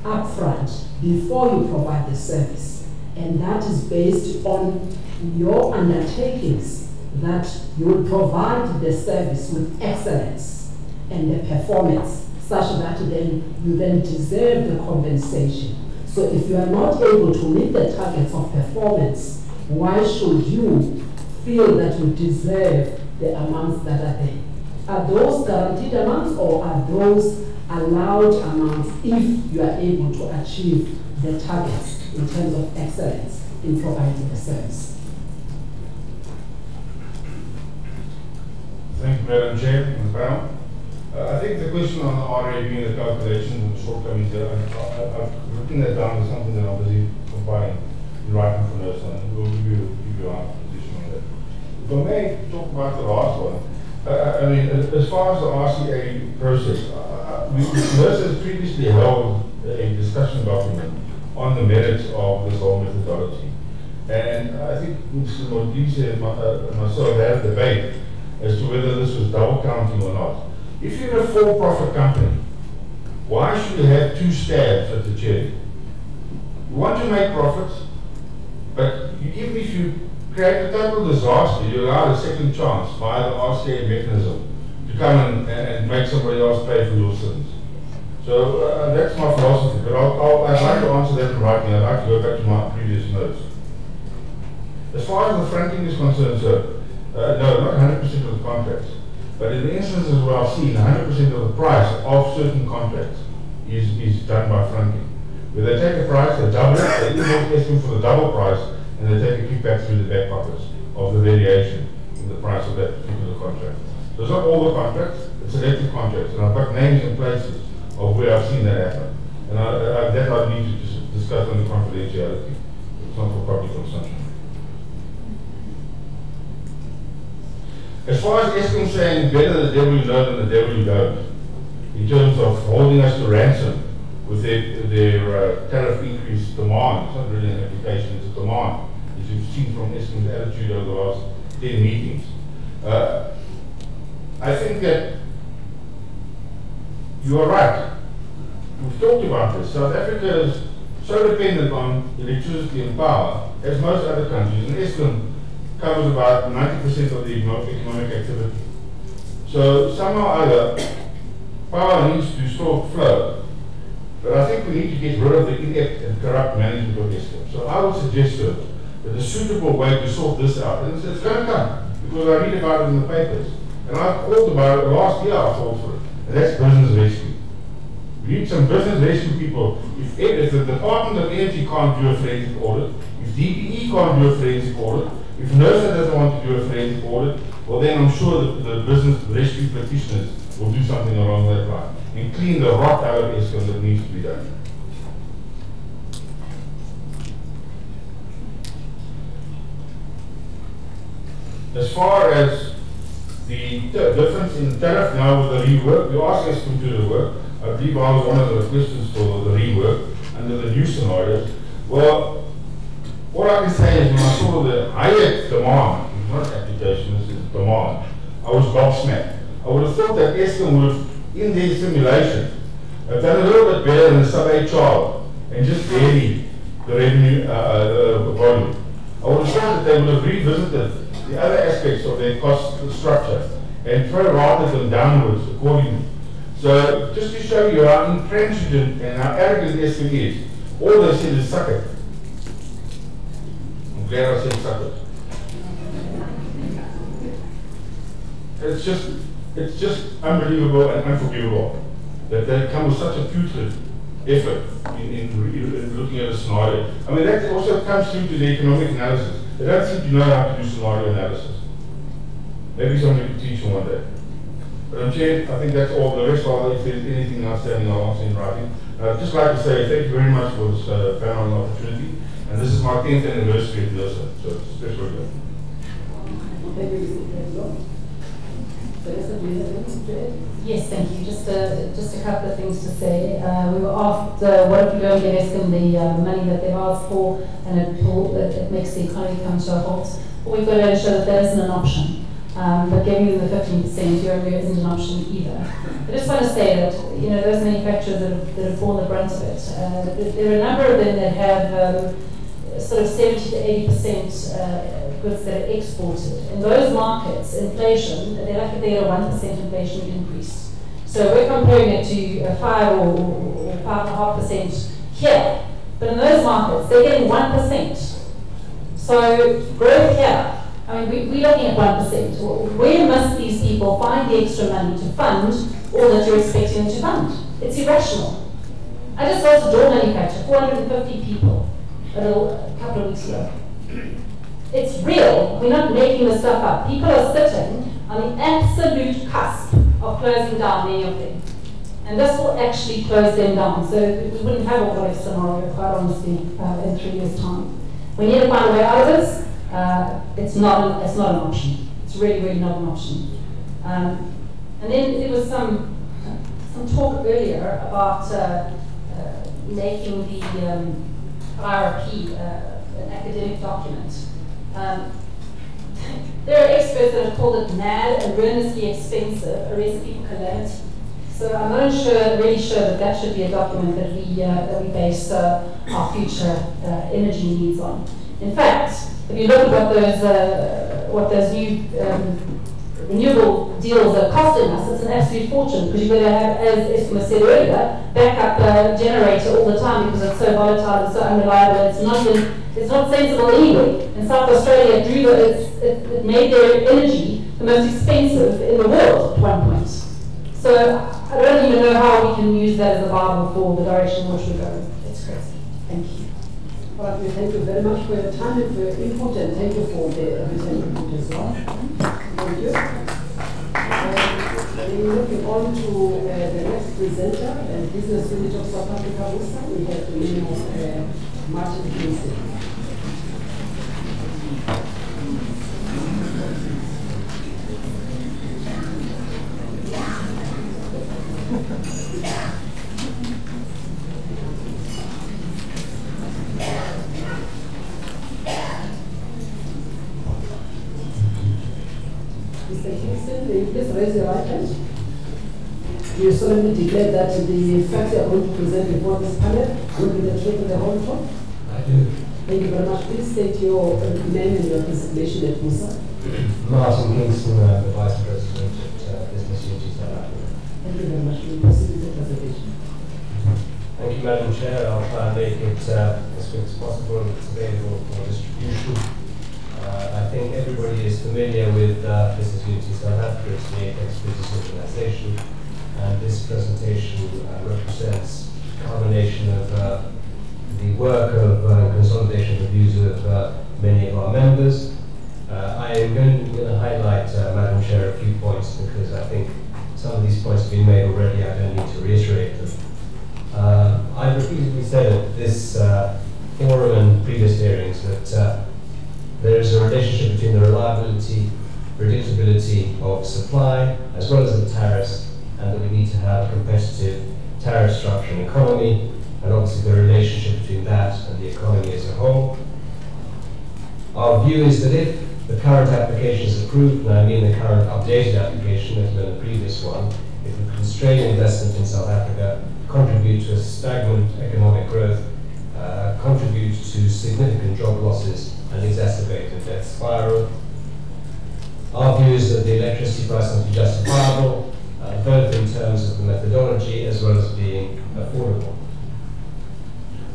upfront before you provide the service, and that is based on your undertakings that you will provide the service with excellence and the performance such that you then deserve the compensation. So if you are not able to meet the targets of performance, why should you feel that you deserve the amounts that are there? Are those guaranteed amounts, or are those allowed amounts if you are able to achieve the targets in terms of excellence in providing the service? Thank you, Madam Chair and panel. I think the question on the RA being the calculation and shortcomings there, I've written that down as something that I'm busy compiling in writing for Nersa, and we'll give you our position on that. If I may talk about the last one, I mean, as far as the RCA process, Nersa has previously held a discussion document on the merits of this whole methodology. And I think Mr. Modise and myself had a debate as to whether this was double counting or not. If you're a for-profit company, why should you have two stabs at the cherry? You want to make profits, but even if you create a total disaster, you allow a second chance via the RCA mechanism to come and make somebody else pay for your sins. So that's my philosophy, but I'd like to answer that in writing. I'd like to go back to my previous notes. As far as the franking is concerned, sir, no, not 100% of the contracts, but in the instances where I've seen 100% of the price of certain contracts is done by franking. Where they take a price, they double it, they invoice Eskom for the double price, and they take a kickback through the back pockets of the variation in the price of that particular contract. So it's not all the contracts, it's selected contracts, and I've got names and places of where I've seen that happen. And that I need to discuss under confidentiality. It's not for public consumption. As far as Eskom saying better the devil you know than the devil you don't, in terms of holding us to ransom with their tariff increase demand, it's not really an application, it's a demand, as you've seen from Eskom's attitude over the last 10 meetings. I think that you are right. We've talked about this. South Africa is so dependent on electricity and power, as most other countries, and Eskom covers about 90% of the economic activity. So somehow or other, power needs to still flow. But I think we need to get rid of the inept and corrupt management of Eskom. So I would suggest, sir, that a suitable way to sort this out, and it's going to come, because I read about it in the papers, and I've called about it last year, I called for it, and that's business rescue. We need some business rescue people. If the Department of Energy can't do a forensic audit, if DPE can't do a forensic audit, if Nersa doesn't want to do a forensic audit, well then I'm sure that the business rescue practitioners will do something along that line and clean the rot out of Eskom that needs to be done. As far as the difference in tariff now with the rework, we asked Eskom to do the work. I believe I was one of the requesters for the rework under the new scenarios. Well, what I can say is when I saw the higher demand, it's not application, this is demand, I was gobsmacked. I would have thought that Eskom would have, in their simulation, have done a little bit better than sub-8 child and just vary the revenue the volume. I would have thought that they would have revisited the other aspects of their cost structure and pro-rated them downwards accordingly. So just to show you how intransigent and how arrogant Eskom is, all they said is suck it. I'm glad I said suck it. It's just unbelievable and unforgivable that they come with such a putrid effort in looking at a scenario. I mean, that also comes through to the economic analysis. They don't seem to know how to do scenario analysis. Maybe somebody could teach them one day. But Chair, I think that's all. The rest of it, if there's anything outstanding, I'll answer in writing. I'd just like to say thank you very much for this panel and opportunity. And this is my 10th anniversary at Nersa, so it's a special day. Thank you. Yes, thank you. Just a couple of things to say. We were asked, what if we don't give Eskom the money that they've asked for, and it makes the economy come to a halt? Well, we've got to show that that isn't an option. But giving them the 15% year-on-year isn't an option either. I just want to say that those manufacturers that have borne the brunt of it, there are a number of them that have sort of 70 to 80% goods that are exported. In those markets, inflation, they're lucky they get a 1% inflation increase. So we're comparing it to 5 or 5.5% here. But in those markets, they're getting 1%. So growth here, I mean, we're looking at 1%. Where must these people find the extra money to fund all that you're expecting them to fund? It's irrational. I just lost a door manufacturer, 450 people, a couple of weeks ago. It's real. We're not making this stuff up. People are sitting on the absolute cusp of closing down many of them. And this will actually close them down. So we wouldn't have a what-if scenario, quite honestly, in 3 years' time. We need to find a way out of this. It's not an option. It's really, really not an option. And then there was some talk earlier about making the IRP an academic document. There are experts that have called it mad and ruinously expensive, a recipe for calamity. So I'm not really sure that that should be a document that we base our future energy needs on. In fact, if you look at what those new renewable deals are costing us, it's an absolute fortune, because you're going to have, as Eskom said earlier, backup generator all the time because it's so volatile and so unreliable. It's not sensible anyway. In South Australia, it made their energy the most expensive in the world at one point. So I don't even know how we can use that as a Bible for the direction in which we're going. It's crazy. Thank you. All right, thank you very much for your time and for your input, and thank you for the written input as well. Thank you. We're moving on to the next presenter, Business Unit of South Africa, WUSA. We have the name of Martin Kinsey. Mr. Kingston, will you please raise your right hand? Do you solemnly declare that the facts you are going to present before this panel will be the truth of the whole truth? I do. Thank you very much. Please state your name and your designation at WUSA. Martin Kingston, the Vice President at Business Unit South Africa. Thank you very much. We'll proceed with the presentation. Thank you, Madam Chair. I'll try and make it as quick as possible and it's available for distribution. I think everybody is familiar with Business Unity South Africa. It's the Apex Business Organization, and this presentation represents a combination of the work of consolidation of views of many of our members. I am going to highlight, Madam Chair, a few points because I think some of these points have been made already. I don't need to reiterate them. I've repeatedly said at this forum and previous hearings that there is a relationship between the reliability, predictability of supply, as well as the tariffs, and that we need to have a competitive tariff structure and economy, and obviously the relationship between that and the economy as a whole. Our view is that if the current application is approved, and I mean the current updated application, as well as the previous one, it would constrain investment in South Africa, contribute to a stagnant economic growth, contribute to significant job losses, and exacerbate the debt spiral. Our view is that the electricity price must be justifiable, both in terms of the methodology as well as being affordable.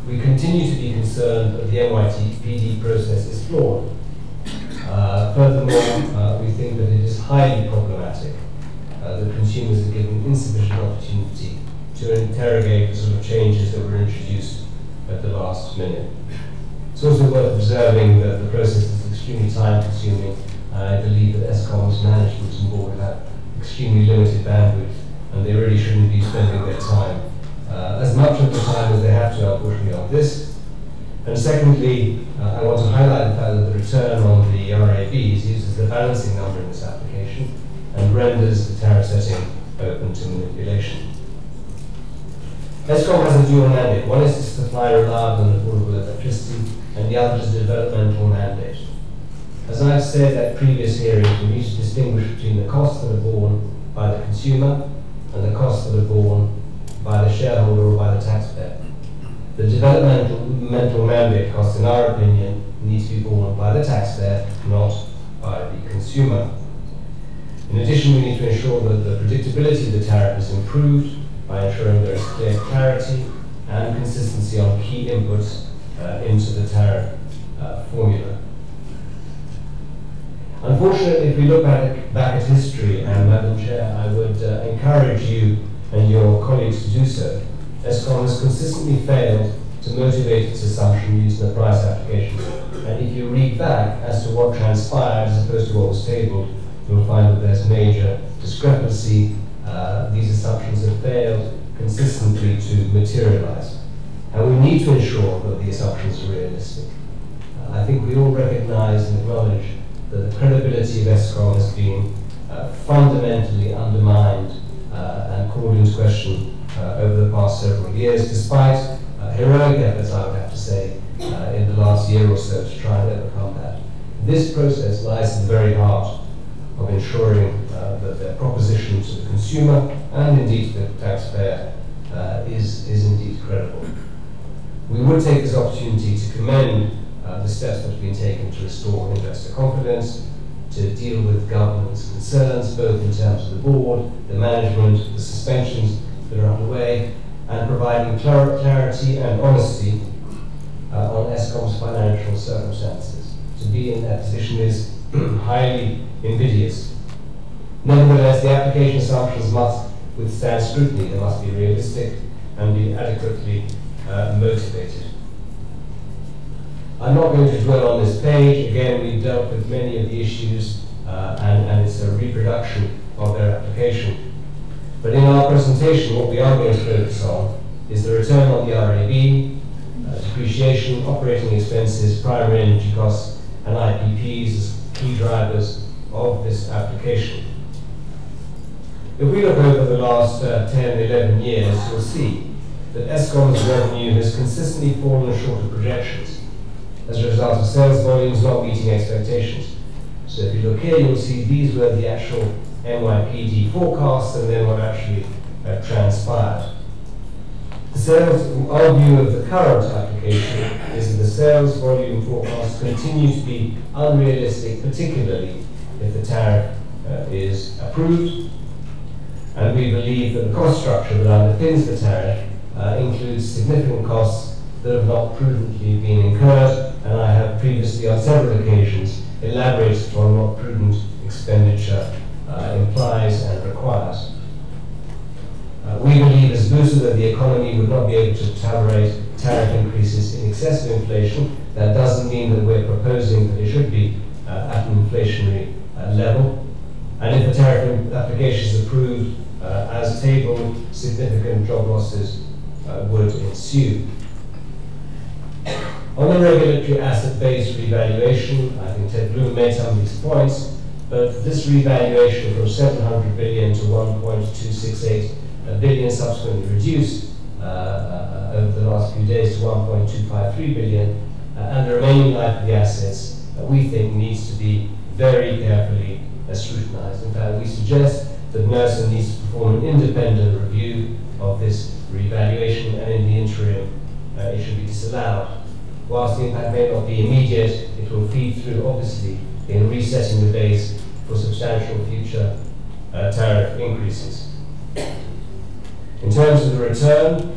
We continue to be concerned that the MYPD process is flawed. Furthermore, we think that it is highly problematic that consumers are given insufficient opportunity to interrogate the sort of changes that were introduced at the last minute. It's also worth observing that the process is extremely time-consuming. I believe that Eskom's management and board have extremely limited bandwidth, and they really shouldn't be spending their time, as much of the time as they have to, unfortunately, on this. And secondly, I want to highlight the fact that the return on the RAB is used as the balancing number in this application and renders the tariff setting open to manipulation. Eskom has a dual mandate. One is to supply reliable and affordable electricity, and the other is a developmental mandate. As I've said at previous hearings, we need to distinguish between the costs that are borne by the consumer and the costs that are borne by the shareholder or by the taxpayer. The developmental mandate costs, in our opinion, need to be borne by the taxpayer, not by the consumer. In addition, we need to ensure that the predictability of the tariff is improved by ensuring there is clear clarity and consistency on key inputs into the tariff formula. Unfortunately, if we look back at history, and Madam Chair, I would encourage you and your colleagues to do so. Eskom has consistently failed to motivate its assumption used in the price application. And if you read back as to what transpired as opposed to what was tabled, you'll find that there's major discrepancy. These assumptions have failed consistently to materialize. And we need to ensure that the assumptions are realistic. I think we all recognize and acknowledge that the credibility of Eskom has been fundamentally undermined and called into question over the past several years, despite heroic efforts, I would have to say, in the last year or so to try and overcome that. This process lies at the very heart of ensuring that their proposition to the consumer and indeed to the taxpayer is indeed credible. We would take this opportunity to commend the steps that have been taken to restore investor confidence, to deal with governance concerns, both in terms of the board, the management, the suspensions that are underway, and providing clarity and honesty on Eskom's financial circumstances. To be in that position is highly invidious. Nevertheless, the application assumptions must withstand scrutiny. They must be realistic and be adequately motivated. I'm not going to dwell on this page. Again, we've dealt with many of the issues and it's a reproduction of their application. But in our presentation, what we are going to focus on is the return on the RAB, depreciation, operating expenses, primary energy costs, and IPPs as key drivers of this application. If we look over the last 10, 11 years, you'll see that Eskom's revenue has consistently fallen short of projections as a result of sales volumes not meeting expectations. So if you look here, you'll see these were the actual MYPD forecasts and then what actually transpired. The sales, our view of the current application is that the sales volume forecasts continue to be unrealistic, particularly if the tariff is approved. And we believe that the cost structure that underpins the tariff includes significant costs that have not prudently been incurred, and I have previously on several occasions elaborated on what prudent expenditure implies and requires. We believe as boosted that the economy would not be able to tolerate tariff increases in excess of inflation. That doesn't mean that we're proposing that it should be at an inflationary level. And if the tariff application is approved as tabled, significant job losses would ensue. On the regulatory asset-based revaluation, I think Ted Bloom made some of these points, but this revaluation from 700 billion to 1.268 billion subsequently reduced over the last few days to 1.253 billion, and the remaining life of the assets we think needs to be very carefully scrutinized. In fact, we suggest that Nersa needs to perform an independent review of this revaluation, and in the interim it should be disallowed. Whilst the impact may not be immediate, it will feed through, obviously, in resetting the base for substantial future tariff increases. In terms of the return,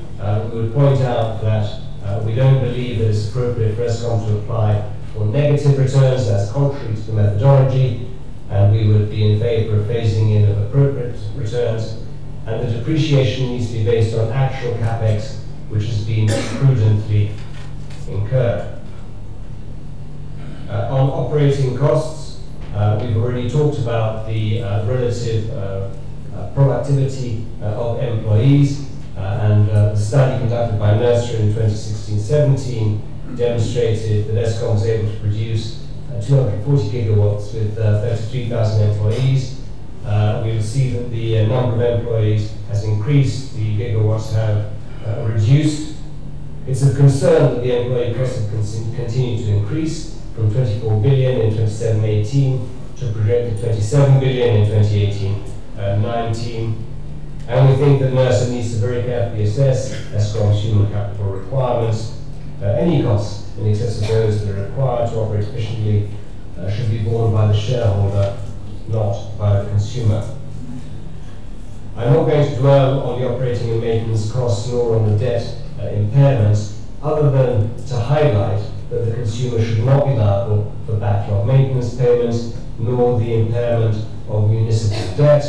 we would point out that we don't believe that it's appropriate for Eskom to apply for negative returns. That's contrary to the methodology, and we would be in favour of phasing in of appropriate returns, and the depreciation needs to be based on actual capex, which has been prudently incurred. On operating costs, we've already talked about the relative productivity of employees, and the study conducted by Nersa in 2016-17 demonstrated that Eskom was able to produce 240 gigawatts with 33,000 employees. We will see that the number of employees has increased, the gigawatts have reduced. It's a concern that the employee costs have continued to increase from 24 billion in 2017-18 to projected 27 billion in 2018-19. And we think that Nersa needs to very carefully assess Eskom's human capital requirements. Any costs in excess of those that are required to operate efficiently should be borne by the shareholder, not by the consumer. I'm not going to dwell on the operating and maintenance costs nor on the debt impairments, other than to highlight that the consumer should not be liable for backlog maintenance payments nor the impairment of municipal debt.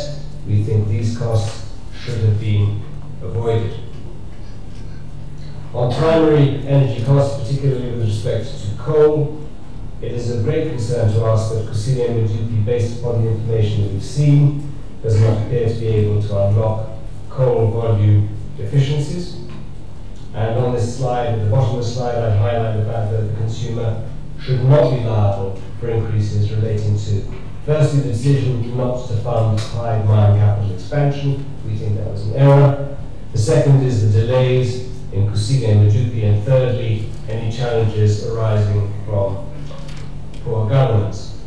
We think these costs should have been avoided. On primary energy costs, particularly with respect to coal, it is of great concern to us that Kusile and Medupi, based upon the information that we've seen, does not appear to be able to unlock coal volume deficiencies. And on this slide, at the bottom of the slide, I'd highlight the fact that the consumer should not be liable for increases relating to, firstly, the decision not to fund high mine capital expansion. We think that was an error. The second is the delays in Kusile and Medupi, and thirdly, any challenges arising from poor governance.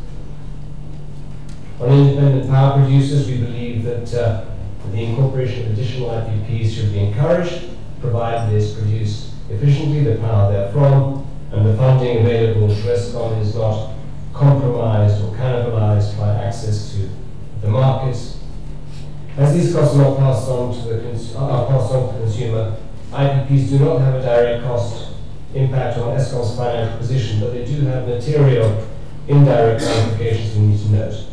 On independent power producers, we believe that the incorporation of additional IPPs should be encouraged, provided it is produced efficiently, the power therefrom, and the funding available to Eskom is not compromised or cannibalized by access to the markets. As these costs are not passed on to the consumer, IPPs do not have a direct cost impact on Eskom's financial position, but they do have material indirect ramifications we need to note.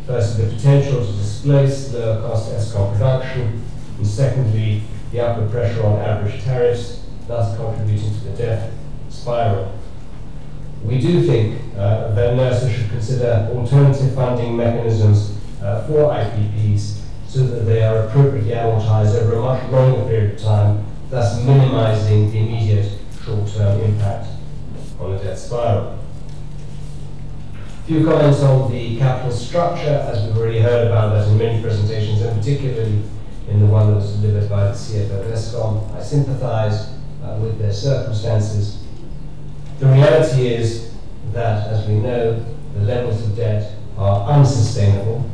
Firstly, the potential to displace lower cost Eskom production, and secondly, the upward pressure on average tariffs, thus contributing to the death spiral. We do think that Nersa should consider alternative funding mechanisms for IPPs so that they are appropriately amortized over a much longer period of time, thus minimizing the immediate short-term impact on the debt spiral. A few comments on the capital structure, as we've already heard about that in many presentations, and particularly in the one that was delivered by the CFO of Eskom. I sympathize with their circumstances. The reality is that, as we know, the levels of debt are unsustainable.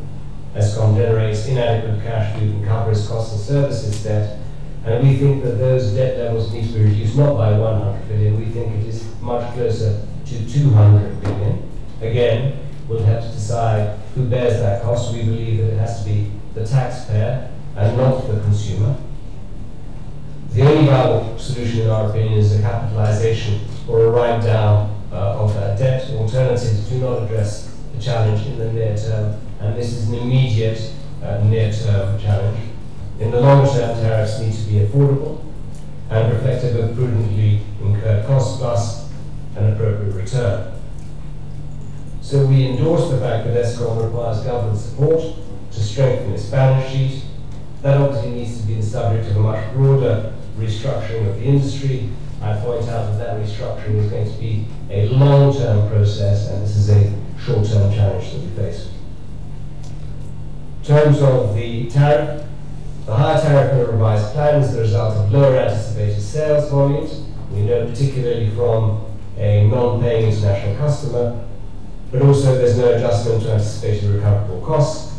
Eskom generates inadequate cash to even cover its costs and services debt, and we think that those debt levels need to be reduced not by 100 billion, we think it is much closer to 200 billion. Again, we'll have to decide who bears that cost. We believe that it has to be the taxpayer and not the consumer. The only viable solution, in our opinion, is a capitalization or a write-down of that debt. Alternatives do not address the challenge in the near term, and this is an immediate near-term challenge. In the longer term, tariffs need to be affordable and reflective of prudently incurred costs plus an appropriate return. So we endorse the fact that Eskom requires government support to strengthen its balance sheet. That obviously needs to be the subject of a much broader restructuring of the industry. I point out that that restructuring is going to be a long-term process, and this is a short-term challenge that we face. In terms of the tariff, the higher tariff in the revised plan is the result of lower anticipated sales volumes. We know particularly from a non-paying international customer, but also there's no adjustment to anticipated recoverable costs.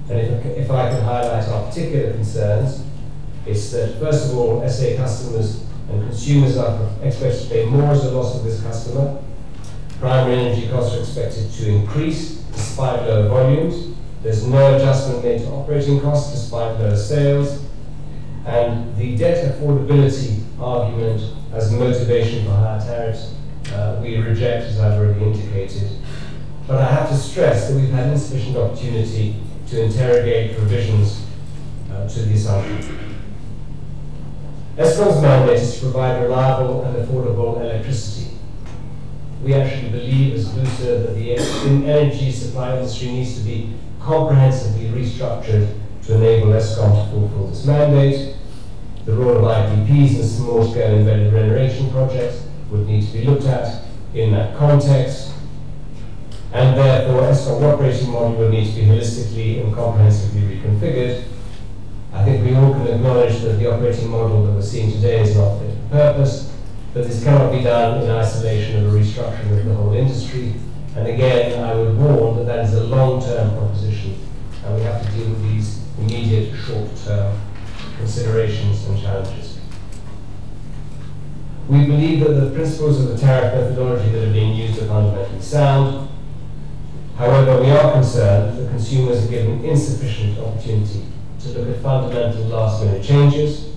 And if I can highlight our particular concerns, it's that first of all, SA customers and consumers are expected to pay more as a loss of this customer. Primary energy costs are expected to increase despite lower volumes. There's no adjustment made to operating costs despite lower sales. And the debt affordability argument as motivation for higher tariffs, we reject, as I've already indicated. But I have to stress that we've had insufficient opportunity to interrogate revisions to the assumption. Eskom's mandate is to provide reliable and affordable electricity. We actually believe, as Lusa, that the energy supply industry needs to be comprehensively restructured to enable Eskom to fulfill this mandate. The role of IPPs in small-scale embedded generation projects would need to be looked at in that context. And therefore, Eskom's operating model will need to be holistically and comprehensively reconfigured. I think we all can acknowledge that the operating model that we're seeing today is not fit for purpose, but this cannot be done in isolation of a restructuring of the whole industry. And again, I would warn that that is a long-term proposition, and we have to deal with these immediate short-term considerations and challenges. We believe that the principles of the tariff methodology that are being used are fundamentally sound. However, we are concerned that consumers are given insufficient opportunity to look at fundamental last-minute changes.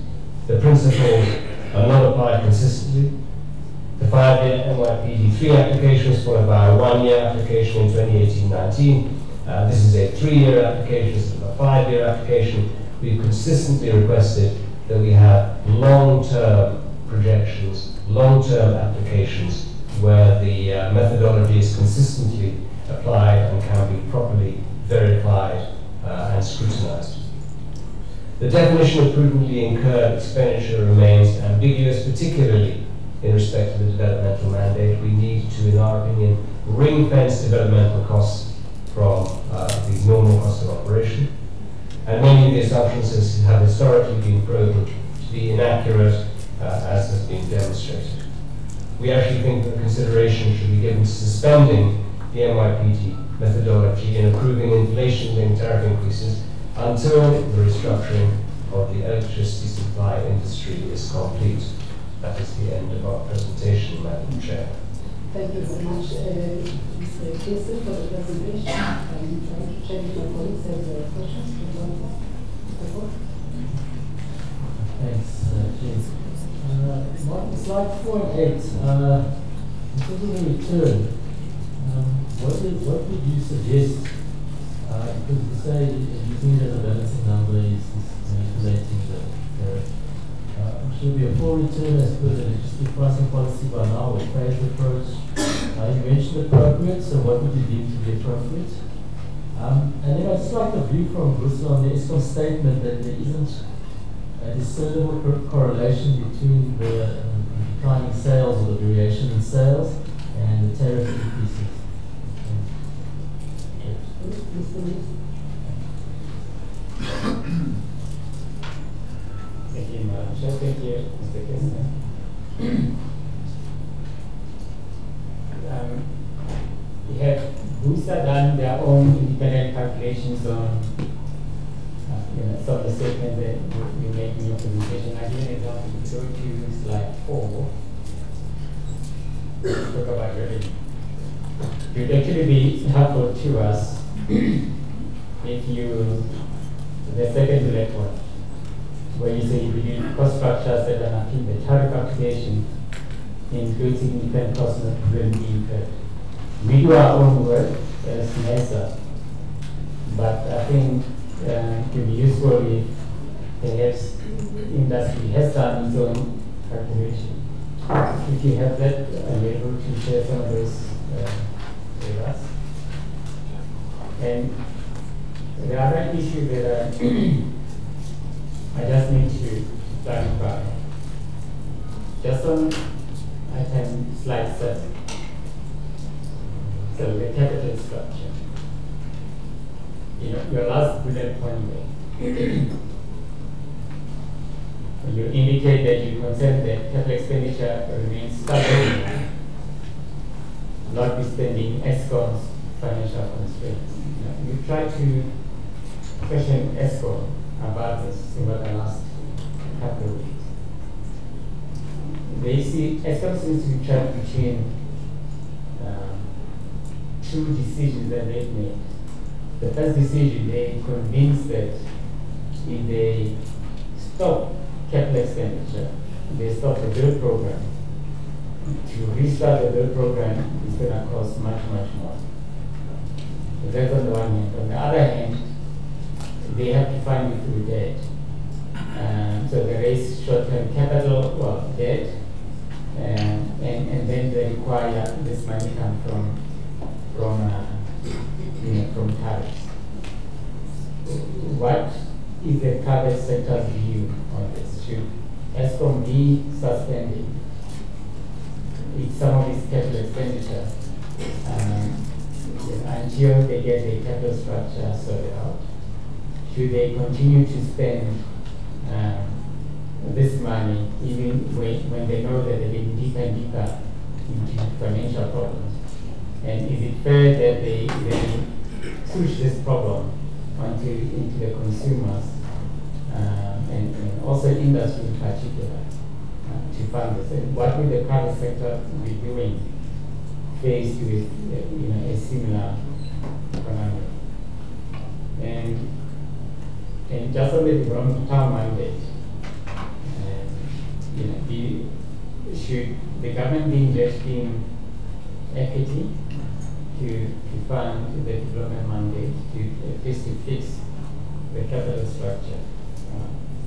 The principles are not applied consistently. The 5-year MYPD 3 application was followed by a 1-year application in 2018-19. This is a 3-year application instead of a 5-year application. We've consistently requested that we have long-term projections, long-term applications where the methodology is consistently applied and can be properly verified and scrutinized. The definition of prudently incurred expenditure remains ambiguous, particularly in respect to the developmental mandate. We need to, in our opinion, ring-fence developmental costs from the normal cost of operation. And many of the assumptions have historically been proven to be inaccurate, as has been demonstrated. We actually think that consideration should be given to suspending the MYPD methodology in approving inflation-linked tariff increases until the restructuring of the electricity supply industry is complete. That is the end of our presentation, Madam Chair. Thank you very much, Mr. Kirsten, for the presentation. I'm trying to check if my colleagues have questions. Thanks, James. Slide 4 and 8. In terms of the return, what would you suggest? Because you say using it as a balancing number is manipulating the tariff. Should be a full return as per the legislative pricing policy by now, or phased approach? You mentioned appropriate, so what would you deem to be appropriate? And then I'd just like the view from Bruce on the ESCOM statement that there isn't a discernible correlation between the declining sales or the variation in sales and the tariff increases. Thank you, Madam Chair. Thank you, Mr. Kirsten. We have Booster done their own independent calculations on some of the statements that you make in your presentation. I give an example. Go to slide 4. Talk about revenue. It would actually be helpful to us if you, the second bullet point, where you say you reduce cost structures that are not in the tariff calculation, include significant costs that will be incurred. We do our own work as Nersa, but I think it would be useful if perhaps industry has done its own calculation. If you have that, are you able to share some of those with us? And the other issue that I just need to clarify, just on item slide 7. So the capital structure. Your last bullet point there. You indicate that you concern that capital expenditure remains stable, notwithstanding ESCOM's financial constraints. You try to question ESCOM about this over the last couple of weeks. They see ESCOM seems to be trapped between two decisions that they've made. The first decision, they convinced that if they stop capital expenditure, they stop the build program. To restart the build program is going to cost much, much more. So that's on the one hand. On the other hand, they have to fund it through debt. So they raise short-term capital, debt, and then they require this money come from tariffs. What is the private sector's view on this? Should ESCOM be suspended with some of its capital expenditure until they get the capital structure sorted out? Should they continue to spend this money even when they know that they're getting deeper and deeper into financial problems? And is it fair that they push this problem into the consumers and also industry in particular to fund this? And what will the private sector be doing faced with a similar economy? And just on the long-term mandate, should the government be investing equity to fund the development mandate to at least to fix the capital structure?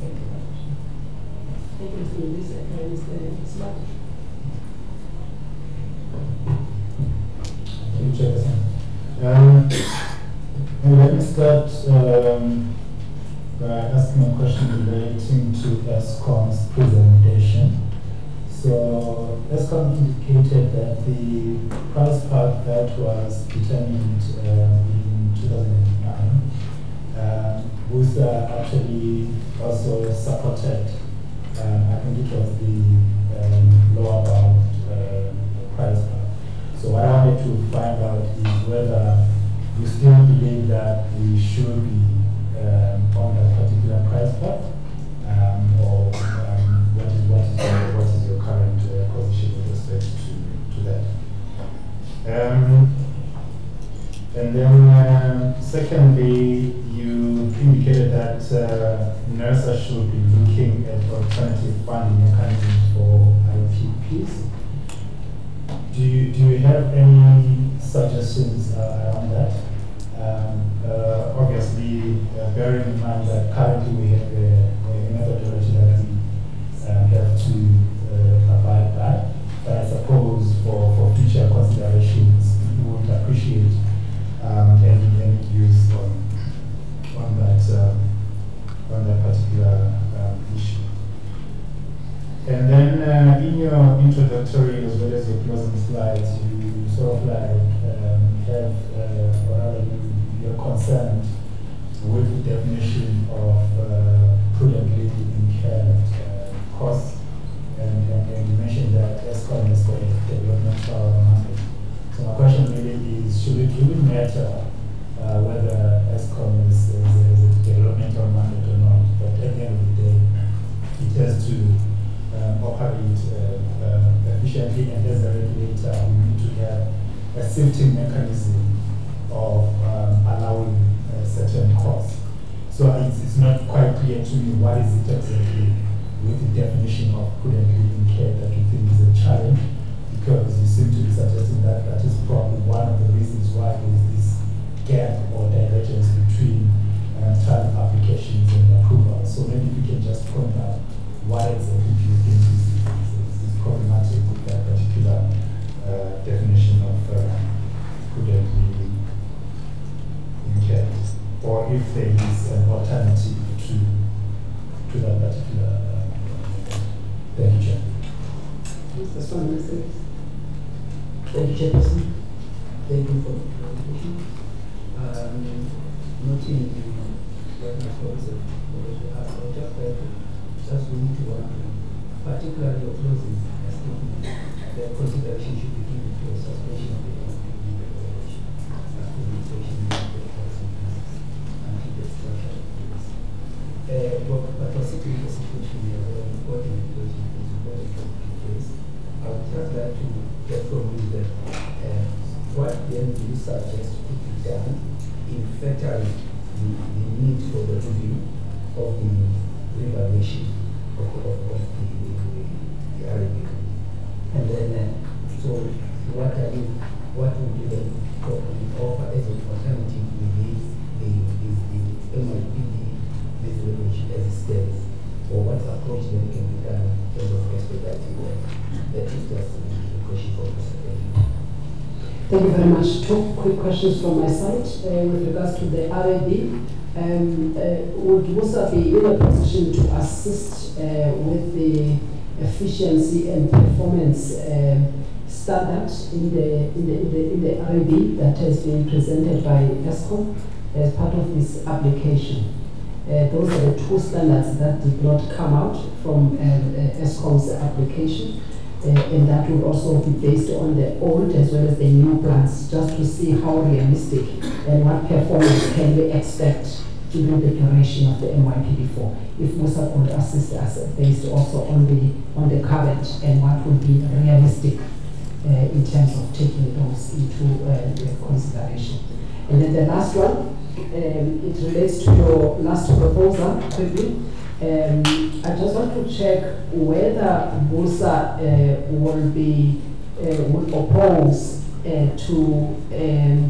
Thank you very much. Thank you, Mr. Smart. Thank you, Chairperson. Let me start by asking a question relating to ESCOM's presentation. So ESCOM indicated that the price path that was determined in 2009 was actually also supported. I think it was the lower bound price path. So what I wanted to find out is whether you still believe that we should be on that particular price path, or what is your current position with respect to that? Nersa should be looking at alternative funding mechanisms for IPPs. Do you have any suggestions around that? Obviously, bearing in mind that currently we have a methodology that we have to abide by, but I suppose for future considerations, we would appreciate any views on that particular issue. And then in your introductory as well as your closing slides, you sort of like have, or rather you're concerned with the definition of prudently incurred costs, and you mentioned that ESCOM has got a developmental mandate. So my question really is, should it really matter whether ESCOM is a developmental mandate or not? But at the end of the day, it has to operate efficiently, and as a regulator, we need to have a safety mechanism of allowing certain costs. So it's not quite clear to me what is it exactly with the definition of prudently incurred that you think is a challenge, because you seem to be suggesting that that is probably one of the reasons why there is this gap or divergence between child applications and approval. So maybe if you can just point out what exactly do you think is problematic with that particular definition of prudently incurred, or if there is an alternative to that particular. Thank you, Chair. Mr. Swan, thank you, Chairperson. Thank you for the presentation. Noting what my colleagues have already asked, I'll just like to just go into one thing, particularly your closing statement, the consideration should be given to a suspension of the regulation, implementation of the policy and keep the structure in place. But considering the situation we are very important because it is very important to face, I would just like to get from you that what then do you suggest could be done in factoring the need for the review of the revaluation of the RCA. And then, so what would you then offer as an alternative with the MYPD resolution as it stands, or what approach then can be done in terms of expediting work? That is just a question for us. Thank you very much. Two quick questions from my side with regards to the RAB. Would WUSA be in a position to assist with the efficiency and performance standard in the RAB that has been presented by ESCOM as part of this application? Those are the two standards that did not come out from ESCOM's application. And that will also be based on the old as well as the new plans, just to see how realistic and what performance can we expect given the duration of the MYPD4. If WUSA could assist us based also on the current and what would be realistic in terms of taking those into consideration. And then the last one, it relates to your last proposal quickly. I just want to check whether WUSA would oppose to a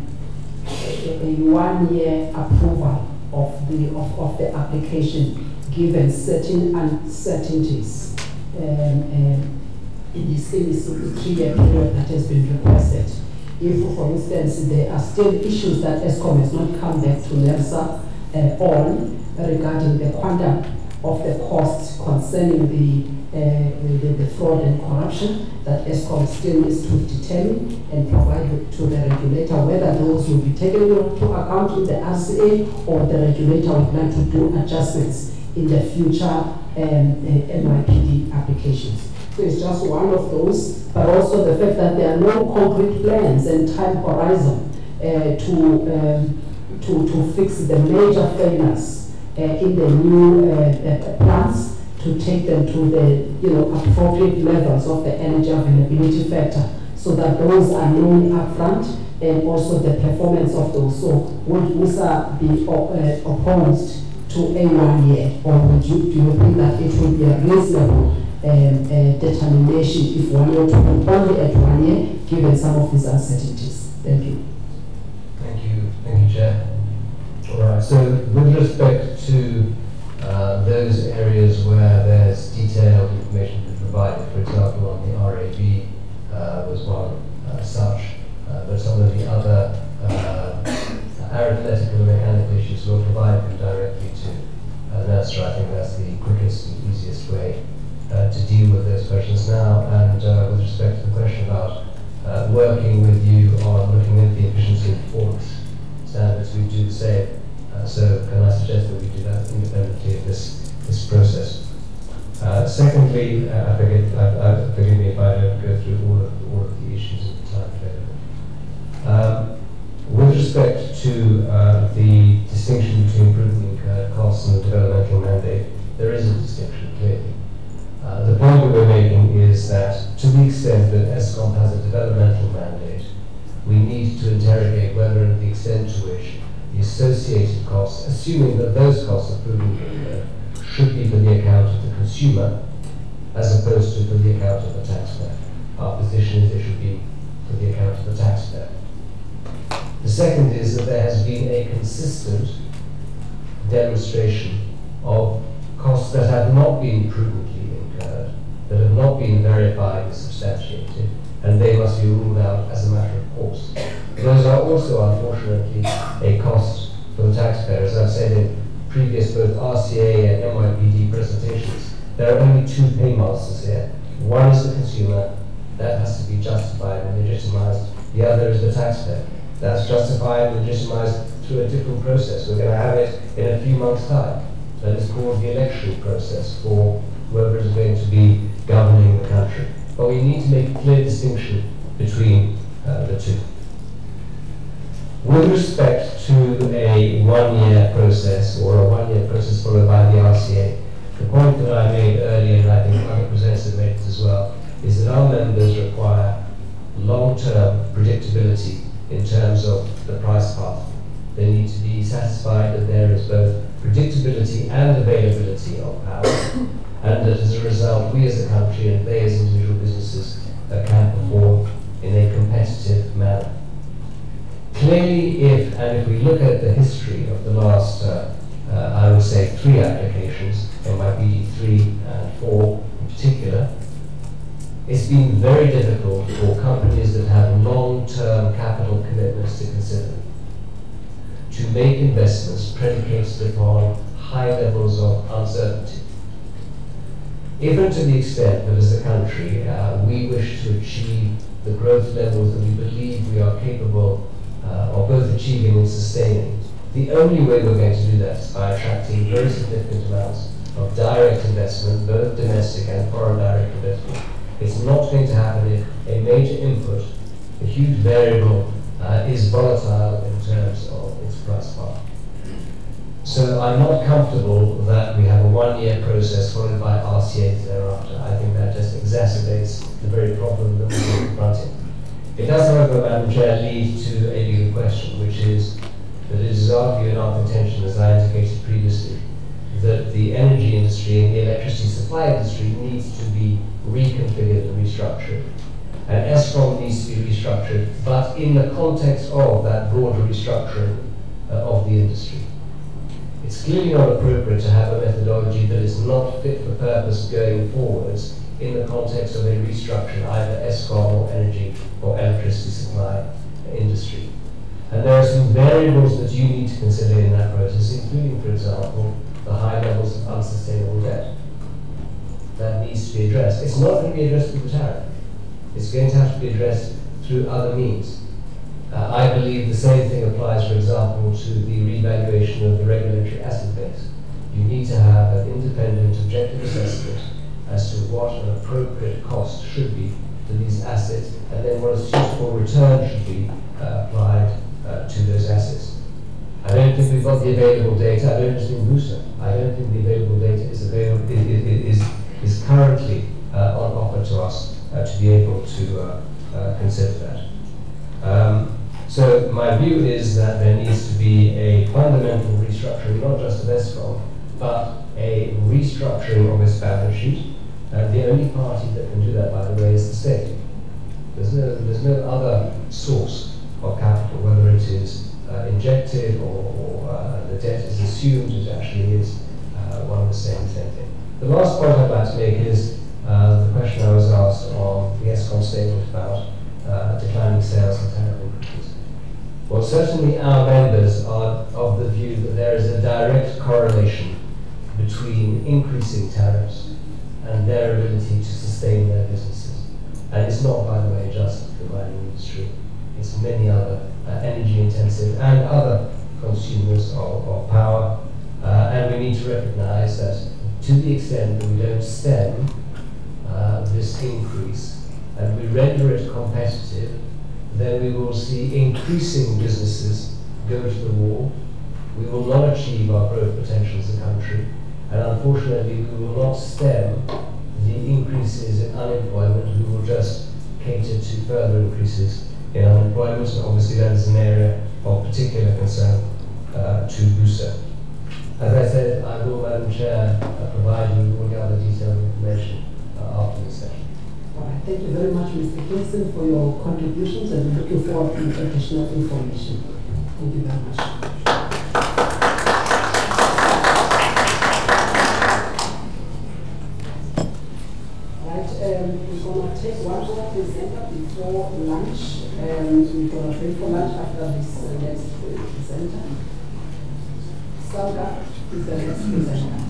1-year approval of the application, given certain uncertainties in this 3-year period that has been requested. If, for instance, there are still issues that ESCOM has not come back to Nersa on regarding the quantum of the costs concerning the fraud and corruption that ESCOM still needs to determine and provide to the regulator, whether those will be taken into account in the RCA or the regulator would like to do adjustments in the future MYPD applications. So it's just one of those, but also the fact that there are no concrete plans and time horizon to fix the major failures in the new plans, to take them to the appropriate levels of the energy availability factor, so that those are known upfront and also the performance of those. So would WUSA be opposed to a 1 year, or do you think that it will be a reasonable determination if one were to only at 1 year, given some of these uncertainties? Thank you. Thank you, Chair. All right, so with respect to those areas where there's detailed information to be provided, for example, on the RAB was one such, but some of the other arithmetical and mechanical issues will provide them directly to Nersa. I think that's the quickest and easiest way to deal with those questions now. And with respect to the question about working with you on looking at the efficiency and performance standards, we do the same. So can I suggest that we do that independently of this process? Secondly, forgive me if I don't go through all of the issues at the time available. With respect to the distinction between prudently incurred costs and the developmental mandate, there is a distinction clearly. The point that we're making is that to the extent that ESCOM has a developmental mandate, we need to interrogate whether and the extent to which the associated costs, assuming that those costs are prudently incurred, should be for the account of the consumer as opposed to for the account of the taxpayer. Our position is they should be for the account of the taxpayer. The second is that there has been a consistent demonstration of costs that have not been prudently incurred, that have not been verified and substantiated, and they must be ruled out as a matter of course. Those are also, unfortunately, a cost for the taxpayer. As I've said in previous both RCA and MYPD presentations, there are only two paymasters here. One is the consumer, that has to be justified and legitimized. The other is the taxpayer. That's justified and legitimized through a different process. We're going to have it in a few months' time. That is called the election process for whoever is going to be governing the country. But we need to make a clear distinction between the two. With respect to a 1 year process or a 1 year process followed by the RCA, the point that I made earlier, and I think other presenters have made it as well, is that our members require long-term predictability in terms of the price path. They need to be satisfied that there is both predictability and availability of power, and that as a result, we as a country and they as individual businesses can perform in a competitive manner. Clearly, if we look at the history of the last, I would say, 3 applications, MYPD 3 and 4 in particular, it's been very difficult for companies that have long-term capital commitments to consider to make investments predicated upon high levels of uncertainty. Even to the extent that as a country we wish to achieve the growth levels that we believe we are capable of both achieving and sustaining, the only way we're going to do that is by attracting very significant amounts of direct investment, both domestic and foreign direct investment. It's not going to happen if a major input, a huge variable, is volatile in terms of its price path. So I'm not comfortable that we have a 1 year process followed by RCAs thereafter. I think that just exacerbates the very problem that we're confronting. It does, however, Madam Chair, lead to a legal question, which is that it is our view and our contention, as I indicated previously, that the energy industry and the electricity supply industry needs to be reconfigured and restructured. And ESCOM needs to be restructured, but in the context of that broader restructuring of the industry. It's clearly not appropriate to have a methodology that is not fit for purpose going forwards in the context of a restructured either ESCOM or energy or electricity supply industry. And there are some variables that you need to consider in that process, including, for example, the high levels of unsustainable debt. That needs to be addressed. It's not going to be addressed through the tariff. It's going to have to be addressed through other means. I believe the same thing applies, for example, to the revaluation of the regulatory asset base. You need to have an independent, objective assessment as to what an appropriate cost should be to these assets, and then what a suitable return should be applied to those assets. I don't think we've got the available data. I don't just mean Musa. I don't think the available data is currently on offer to us to be able to consider that. So my view is that there needs to be a fundamental restructuring restructuring, not just of Eskom, but a restructuring of its balance sheet. And the only party that can do that, by the way, is the state. There's no other source of capital, whether it is injected or the debt is assumed. It actually is one of the same thing. The last point I'd like to make is the question I was asked on the Eskom statement about declining sales and tariff increases. Well, certainly our members are of the view that there is a direct correlation between increasing tariffs and their ability to sustain their businesses. And it's not, by the way, just the mining industry. It's many other energy-intensive and other consumers of power. And we need to recognize that to the extent that we don't stem this increase and we render it competitive, then we will see increasing businesses go to the wall. We will not achieve our growth potential as a country, and unfortunately we will not stem the increases in unemployment. We will just cater to further increases in unemployment, and obviously that is an area of particular concern to BUSA. As I said, I will, Madam Chair, provide you with all the other detailed information after this session. All right, thank you very much, Mr. Kingston, for your contributions, and we're looking forward to additional information. Thank you very much. We're going to take one more presenter before lunch. We're going to break for lunch after this next presenter. Salga is the next presenter.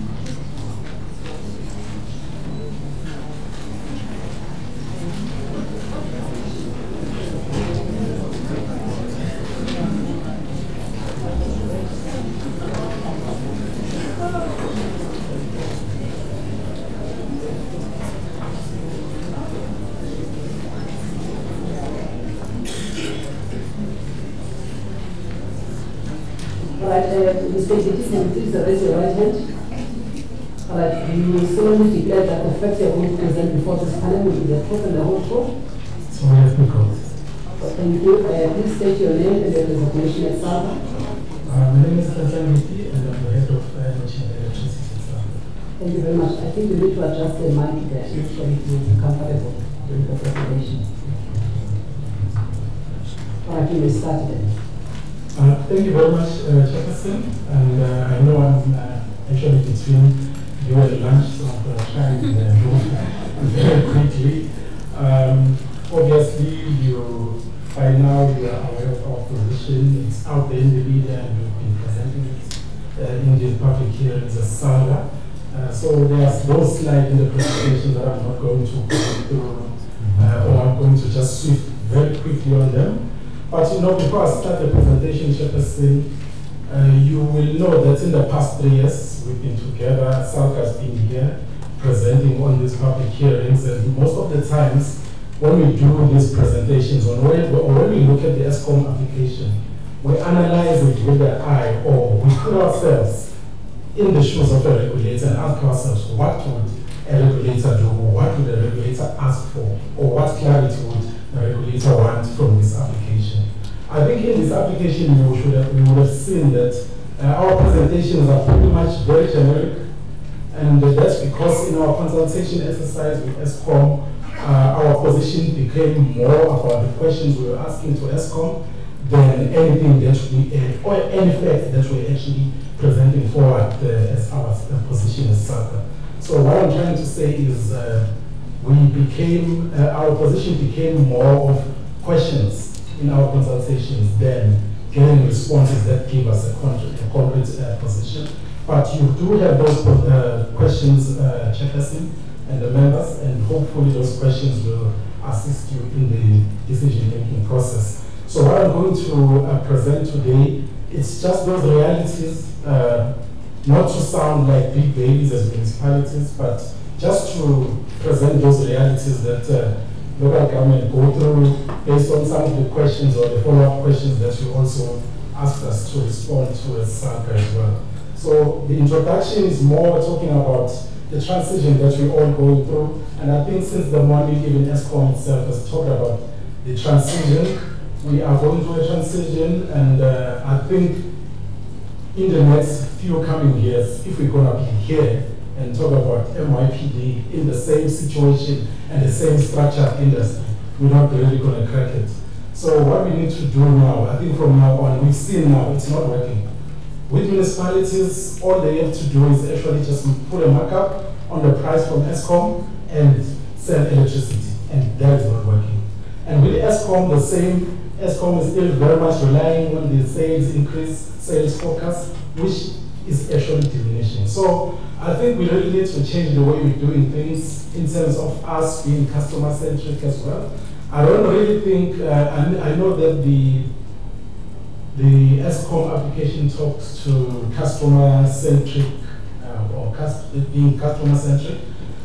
Please raise your right hand. You solemnly declare that the facts you are going to present before this panel will be the truth and the whole truth. So yes, because. Thank you. Please state your name and your designation at SARA. My name is Gauteng, and I'm the head of energy and electricity at SARA. Thank you very much. I think you need to adjust the mic there for it to be comfortable during the presentation. All right, you may start then. Thank you very much, Chairperson. And I know I'm actually between you and lunch, so I'm trying to move very quickly. Obviously, by now you are aware of our position. It's out there in the media, and we've been presenting it in the public hearings as SARA. So there's those slides in the presentation that I'm not going to go through, or I'm going to just sweep very quickly on them. But you know, before I start the presentation, Chairperson, you will know that in the past 3 years we've been together. SALC has been here presenting on these public hearings, and most of the times when we do these presentations, or when we look at the Eskom application, we analyze it with the eye, or we put ourselves in the shoes of a regulator and ask ourselves, what would a regulator do, or what would a regulator ask for, or what clarity would the regulator want from this application. I think in this application we would have seen that our presentations are pretty much very generic, and that's because in our consultation exercise with Eskom, our position became more about the questions we were asking to Eskom than anything that we, or any fact that we're actually presenting forward as our position as SARA. So what I'm trying to say is our position became more of questions in our consultations than getting responses that give us a concrete position. But you do have those questions, Chairperson and the members, and hopefully those questions will assist you in the decision-making process. So what I'm going to present today, it's just those realities, not to sound like big babies as municipalities, but just to present those realities that local government go through based on some of the questions or the follow-up questions that you also asked us to respond to as SARA as well. So the introduction is more talking about the transition that we're all going through, and I think since the morning even Eskom itself has talked about the transition, we are going through a transition, and I think in the next few coming years, if we're going to be here and talk about MYPD in the same situation and the same structured industry, we're not really going to crack it. So what we need to do now, I think from now on, we've seen now it's not working. With municipalities, all they have to do is actually just put a markup on the price from ESCOM and sell electricity, and that is not working. And with ESCOM, the same. ESCOM is still very much relying on the sales increase, sales forecast, which is actually diminishing. So I think we really need to change the way we're doing things in terms of us being customer-centric as well. I don't really think, I know that the ESCOM application talks to customer-centric or being customer-centric,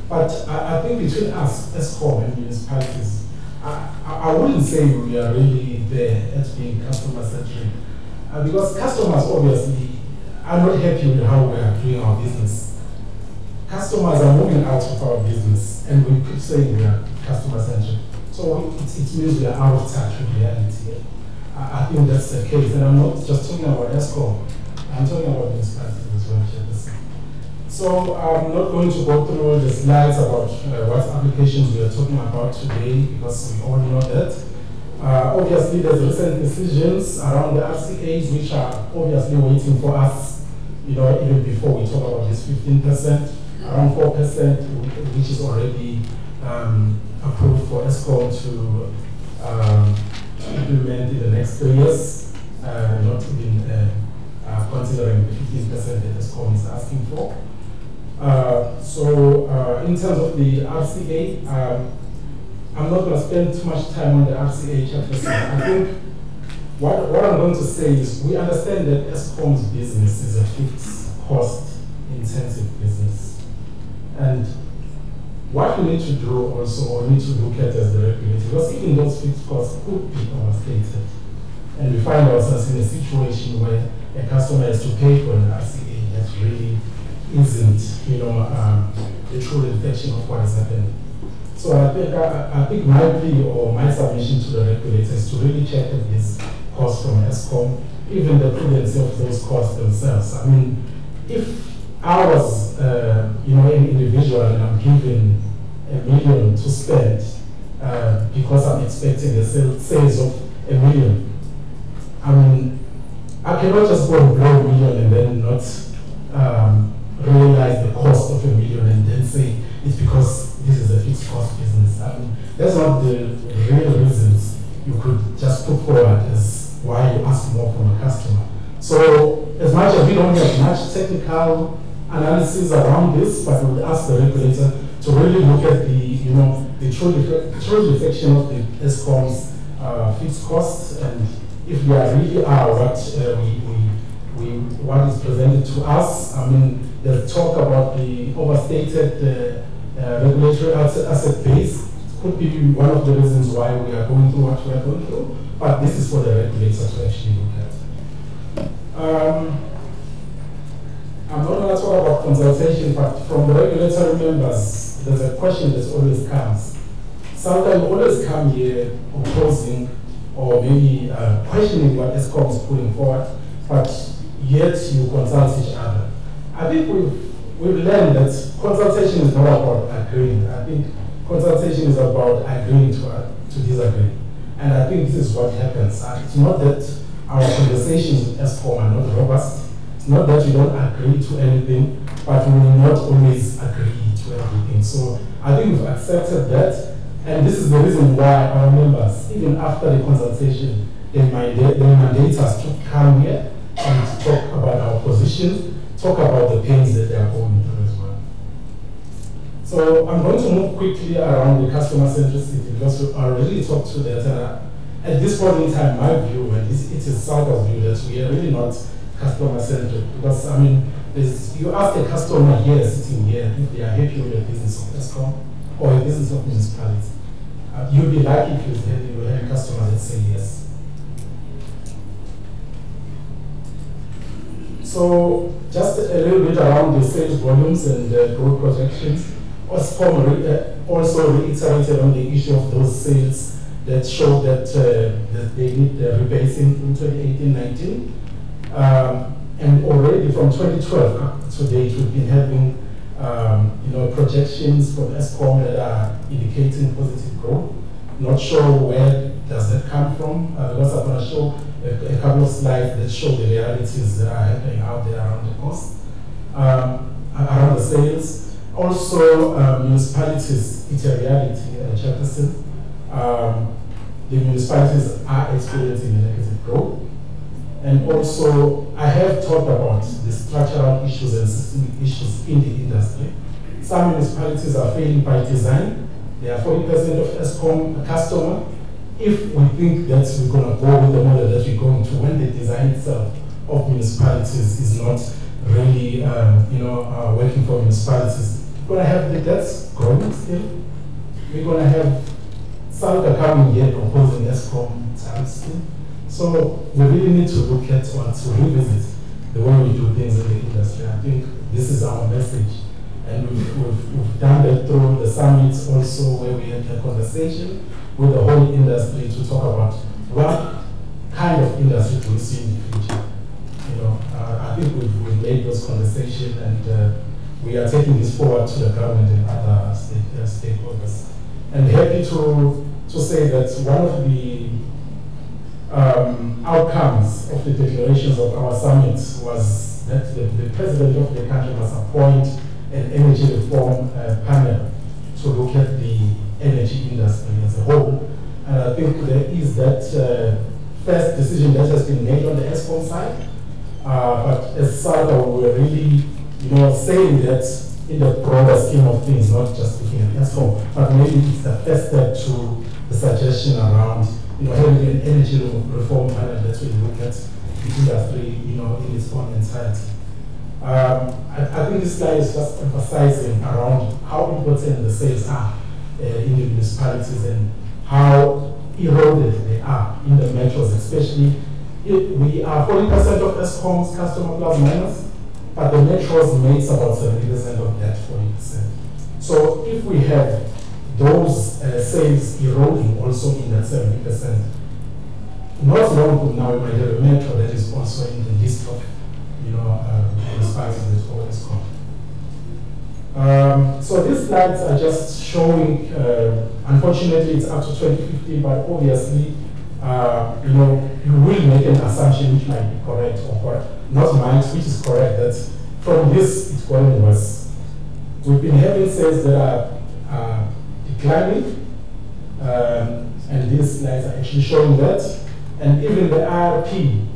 but I think between us, ESCOM and municipalities, I wouldn't say we are really there as being customer-centric, because customers obviously are not happy with how we are doing our business. Customers are moving out of our business, and we keep saying we are customer-centric. So it means we are out of touch with reality. I think that's the case, and I'm not just talking about ESCOM, I'm talking about municipalities as well. So I'm not going to go through the slides about what applications we are talking about today, because we all know that. Obviously, there's recent decisions around the RCAs, which are obviously waiting for us, even before we talk about this 15%, around 4%, which is already approved for ESCOM to implement in the next 3 years, not even considering the 15% that ESCOM is asking for. In terms of the RCA, I'm not going to spend too much time on the RCA chapter 7. I think what I'm going to say is we understand that ESCOM's business is a fixed cost intensive business. And what we need to do also, or need to look at as the regulator, because even those fixed costs could be overstated. And we find ourselves in a situation where a customer has to pay for an RCA that really isn't, the true reflection of what is happening. So I think my plea or my submission to the regulators to really check at these costs from ESCOM, even the prudence of those costs themselves. I mean, if I was, an individual and I'm given $1 million to spend because I'm expecting the sales of $1 million, I mean, I cannot just go and blow $1 million and then not realize the cost of $1 million and then say it's because this is a fixed cost business. I mean, that's not the real reasons you could just put forward as why you ask more from a customer. So as much as we don't have much technical analysis around this, but we would ask the regulator to really look at the true reflection of the ESCOM's fixed costs, and if they really are what is presented to us. I mean, there's talk about the overstated regulatory asset base. Could be one of the reasons why we are going through what we are going through, but this is for the regulator to actually look at. I'm not going to talk about consultation, but from the regulatory members, there's a question that always comes. Sometimes you always come here opposing or maybe questioning what ESCOM is putting forward, but yet you consult each other. I think we've learned that consultation is not about agreeing. I think consultation is about agreeing to disagree. And I think this is what happens. It's not that our conversations with ESCOM are not robust. It's not that we don't agree to anything, but we will not always agree to everything. So I think we've accepted that. And this is the reason why our members, even after the consultation, they mandate us to come here and talk about our positions, talk about the pains that they are going through as well. So I'm going to move quickly around the customer centricity because we already talked to that. At this point in time, my view, and it is South's view, that we are really not customer centric. Because I mean, you ask a customer here, sitting here, if they are happy with the business of ESCOM or a business of municipality. You'd be lucky if you had a customer that say yes. So just a little bit around the sales volumes and growth projections. ESCOM also reiterated on the issue of those sales that show that they need rebasing in 2018-19. And already from 2012 up to date, we've been having projections from ESCOM that are indicating positive growth. Not sure where does that come from, because I'm going to show a couple of slides that show the realities that are happening out there around the coast, around the sales. Also, municipalities, it's a reality, Jefferson. The municipalities are experiencing a negative growth. And also, I have talked about the structural issues and systemic issues in the industry. Some municipalities are failing by design. They are 40% of ESCOM a customer. If we think that we're going to go with the model that we're going to, when the design itself of municipalities is not really, working for municipalities, we're going to have the debts growing still. We're going to have Salga coming here proposing ESCOM tariffs still. So we really need to look at or to revisit the way we do things in the industry. I think this is our message. And we've done that through the summits also, where we had a conversation with the whole industry to talk about what kind of industry do we see in the future. I think we've made those conversations, and we are taking this forward to the government and other stakeholders. And happy to say that one of the outcomes of the declarations of our summit was that the president of the country must appoint an energy reform panel to look at the energy industry as a whole. And I think there is that first decision that has been made on the ESCOM side. But as SADA, we were really saying that in the broader scheme of things, not just looking at ESCOM, but maybe it's the first step to the suggestion around having an energy reform panel that will look at the industry in its own entirety. I think this slide is just emphasizing around how important the sales are in the municipalities and how eroded they are in the metros, especially. We are 40% of ESCOM's customer plus minus, but the metros makes about 70% of that 40%. So if we have those sales eroding also in that 70%, not long from now we might have a metro that is also in the list of municipalities that always come. So these slides are just showing, unfortunately it's up to 2015, but obviously you will make an assumption which might be correct or not mine, which is correct, that from this it's going worse. We've been having sales that are declining, and these slides are actually showing that. And even the IRP,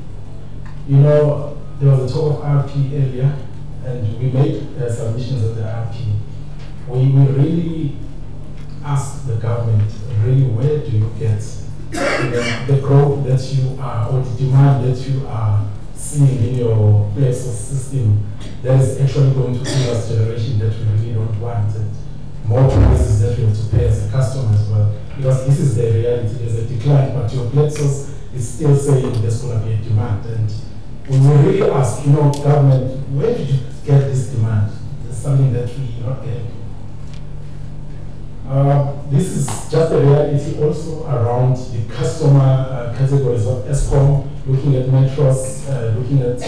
there was a talk of IRP earlier, and we made submissions of the IRP. We really asked the government, really, where do you get the growth that you are, or the demand that you are seeing in your Plexus system that is actually going to give us generation that we really don't want, and more prices that we have to pay as a customer as well. Because this is the reality, there's a decline, but your Plexus is still saying there's going to be a demand. And we will really ask, government, where did you get this demand? There's something that we not getting. This is just a reality also around the customer categories of ESCOM, looking at metros, looking at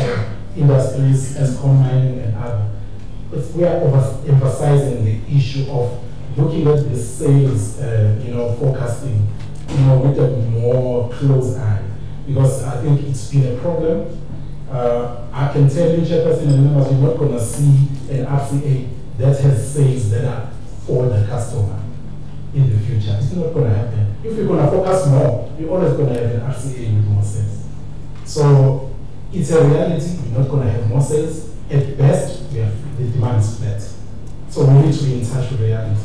industries, ESCOM mining and other. But we are emphasizing the issue of looking at the sales, forecasting, with a more close eye. Because I think it's been a problem. I can tell you, Chairperson and members, you're not going to see an RCA that has sales that are for the customer in the future. It's not going to happen. If you're going to focus more, you're always going to have an RCA with more sales. So it's a reality. We're not going to have more sales. At best, the demand is flat. So we need to be in touch with reality.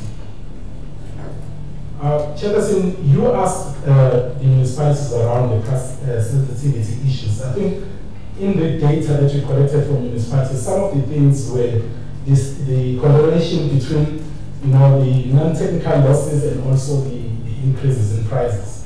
Chairperson, you asked the municipalities around the sensitivity issues. I think in the data that we collected from municipalities, some of the things were the correlation between the non-technical losses and also the increases in prices.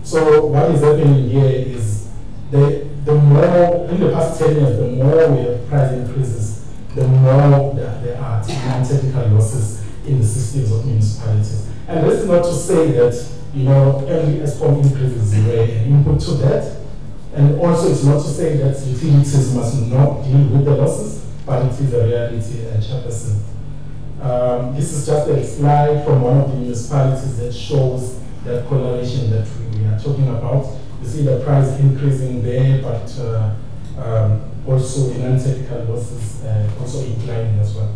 So what is happening here is the more, in the past 10 years, the more we have price increases, the more there are non-technical losses in the systems of municipalities. And this is not to say that, every ESCOM increases were an input to that. And also, it's not to say that utilities must not deal with the losses, but it is a reality, Chairperson. This is just a slide from one of the municipalities that shows that correlation that we are talking about. You see the price increasing there, but also the non-technical losses also inclining as well.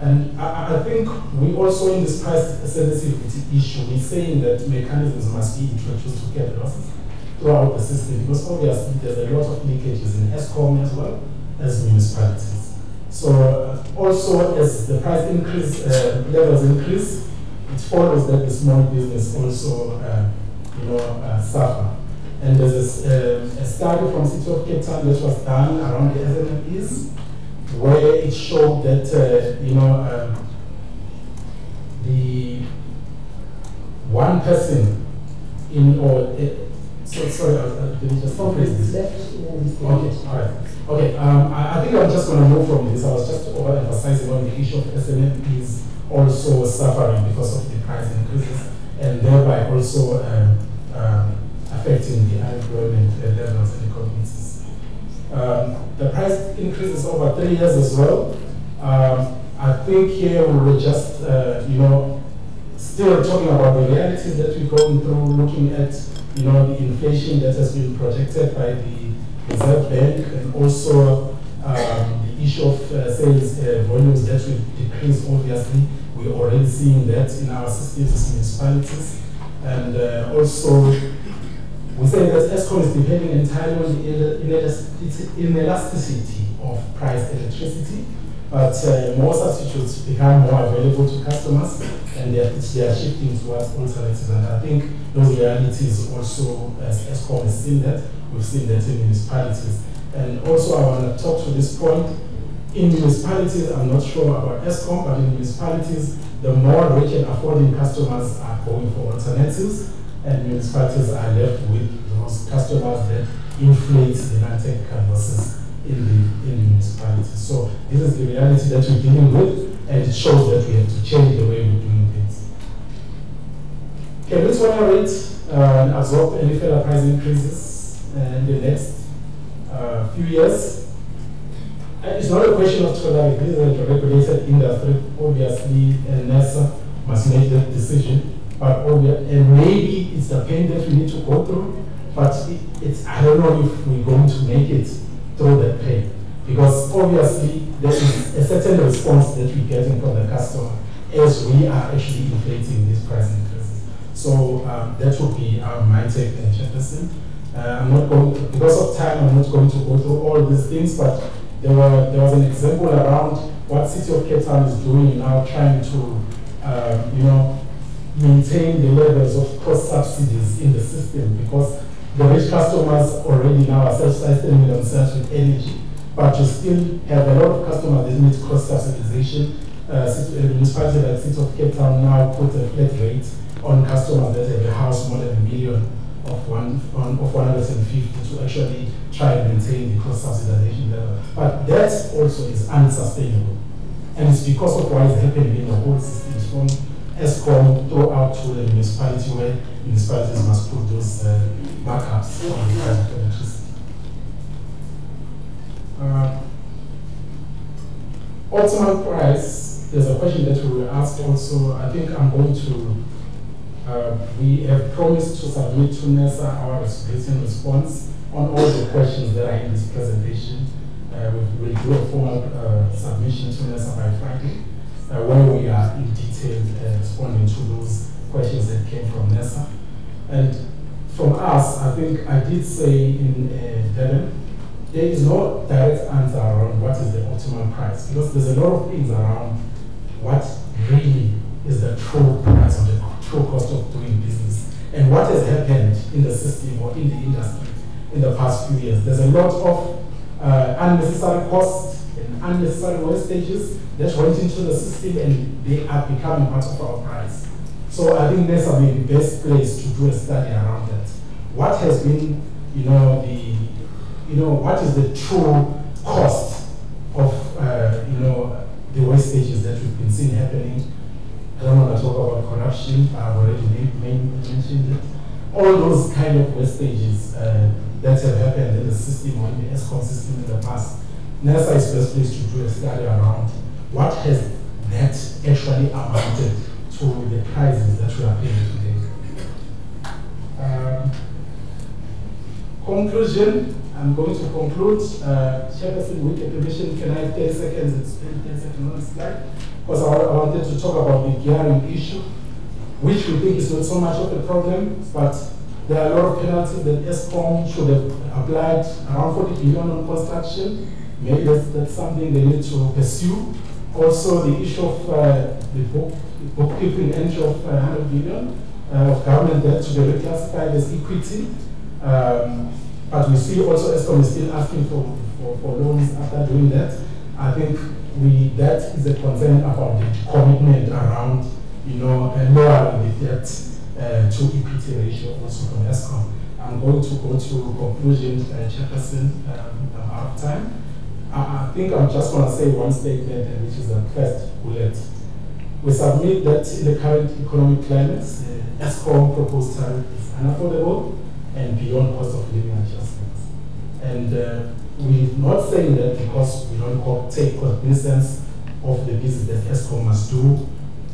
And I think we also, in this price sensitivity issue, we're saying that mechanisms must be introduced to get losses throughout the system, because obviously there's a lot of leakages in ESCOM as well as municipalities. So also, as the price increase, levels increase, it follows that the small business also suffer. And there's a study from City of Cape Town that was done around the SMEs, where it showed that the one person in sorry, did you just phrase this? Okay, all right. Okay, I think I'm just going to move from this. I was just overemphasizing on the issue of SMEs also suffering because of the price increases, and thereby also affecting the unemployment levels in the communities. The price increases over 3 years as well. I think here we were just, still talking about the realities that we're going through, looking at, the inflation that has been projected by the Reserve Bank, and also the issue of sales volumes that will decrease. Obviously, we're already seeing that in our systems as municipalities, and also we say that ESCOM is depending entirely on the inelasticity of price electricity, but more substitutes become more available to customers, and they are shifting towards alternatives. And I think those realities also, as ESCOM has seen that, we've seen that in municipalities. And also, I want to talk to this point. In municipalities, I'm not sure about ESCOM, but in municipalities, the more rich and affording customers are going for alternatives, and municipalities are left with those customers that inflate the non-technical losses in the municipalities. So this is the reality that we're dealing with, and it shows that we have to change the way we're doing things. Can we tolerate and absorb any further price increases in the next few years? It's not a question of tolerance. This is a regulated industry. Obviously, Nersa must make that decision. But and maybe it's the pain that we need to go through, but I don't know if we're going to make it through that pain, because obviously there is a certain response that we're getting from the customer as we are actually inflating these price increases. So that would be my take, Chairperson. I'm not going to, because of time, I'm not going to go through all these things, but there was an example around what City of Cape Town is doing now, trying to maintain the levels of cross subsidies in the system, because the rich customers already now are self-sustaining themselves with energy, but you still have a lot of customers that need cross subsidization. Municipality like City of Cape Town now put a flat rate on customers that have a house more than $1 million of 150 to actually try and maintain the cross subsidization level. But that also is unsustainable, and it's because of what is happening in the whole system from ESCOM throughout to the municipality, where municipalities must put those markups on the price of electricity. Optimal price, there's a question that we were asked also. I think I'm going to, we have promised to submit to Nersa our written response on all the questions that are in this presentation. We will do a formal submission to Nersa by Friday, where we are in detail responding to those questions that came from Nersa. And from us, I think I did say in Devon, there is no direct answer around what is the optimal price, because there's a lot of things around what really is the true price or the true cost of doing business, and what has happened in the system or in the industry in the past few years. There's a lot of unnecessary costs and unnecessary wastages that went into the system, and they are becoming part of our price. So I think Nersa may be the best place to do a study around that. What has been, what is the true cost of, the wastages that we've been seeing happening? I don't want to talk about corruption. I've already mentioned it. all those kind of wastages that have happened in the system or in the ESCOM system in the past, Nersa is best placed to do a study around what has that actually amounted to the prices that we are paying today. Conclusion, I'm going to conclude. Chairperson, with the permission, can I have 10 seconds? It's 10 seconds on the slide. Because I wanted to talk about the gearing issue, which we think is not so much of a problem, but there are a lot of penalties that ESCOM should have applied, around 40 billion on construction. Maybe that's something they need to pursue. Also, the issue of the bookkeeping entry of 100 billion of government debt to be reclassified as equity. But we see also ESCOM is still asking for loans after doing that. I think that is a concern about the commitment around, lowering the debt to equity ratio also from ESCOM. I'm going to go to conclusion, Chairperson. I'm out of time. I think I'm just going to say one statement, which is the first bullet. We submit that in the current economic climate, the ESCOM proposed tariff is unaffordable and beyond cost of living adjustments. And we're not saying that because we don't take cognizance of the business that ESCOM must do,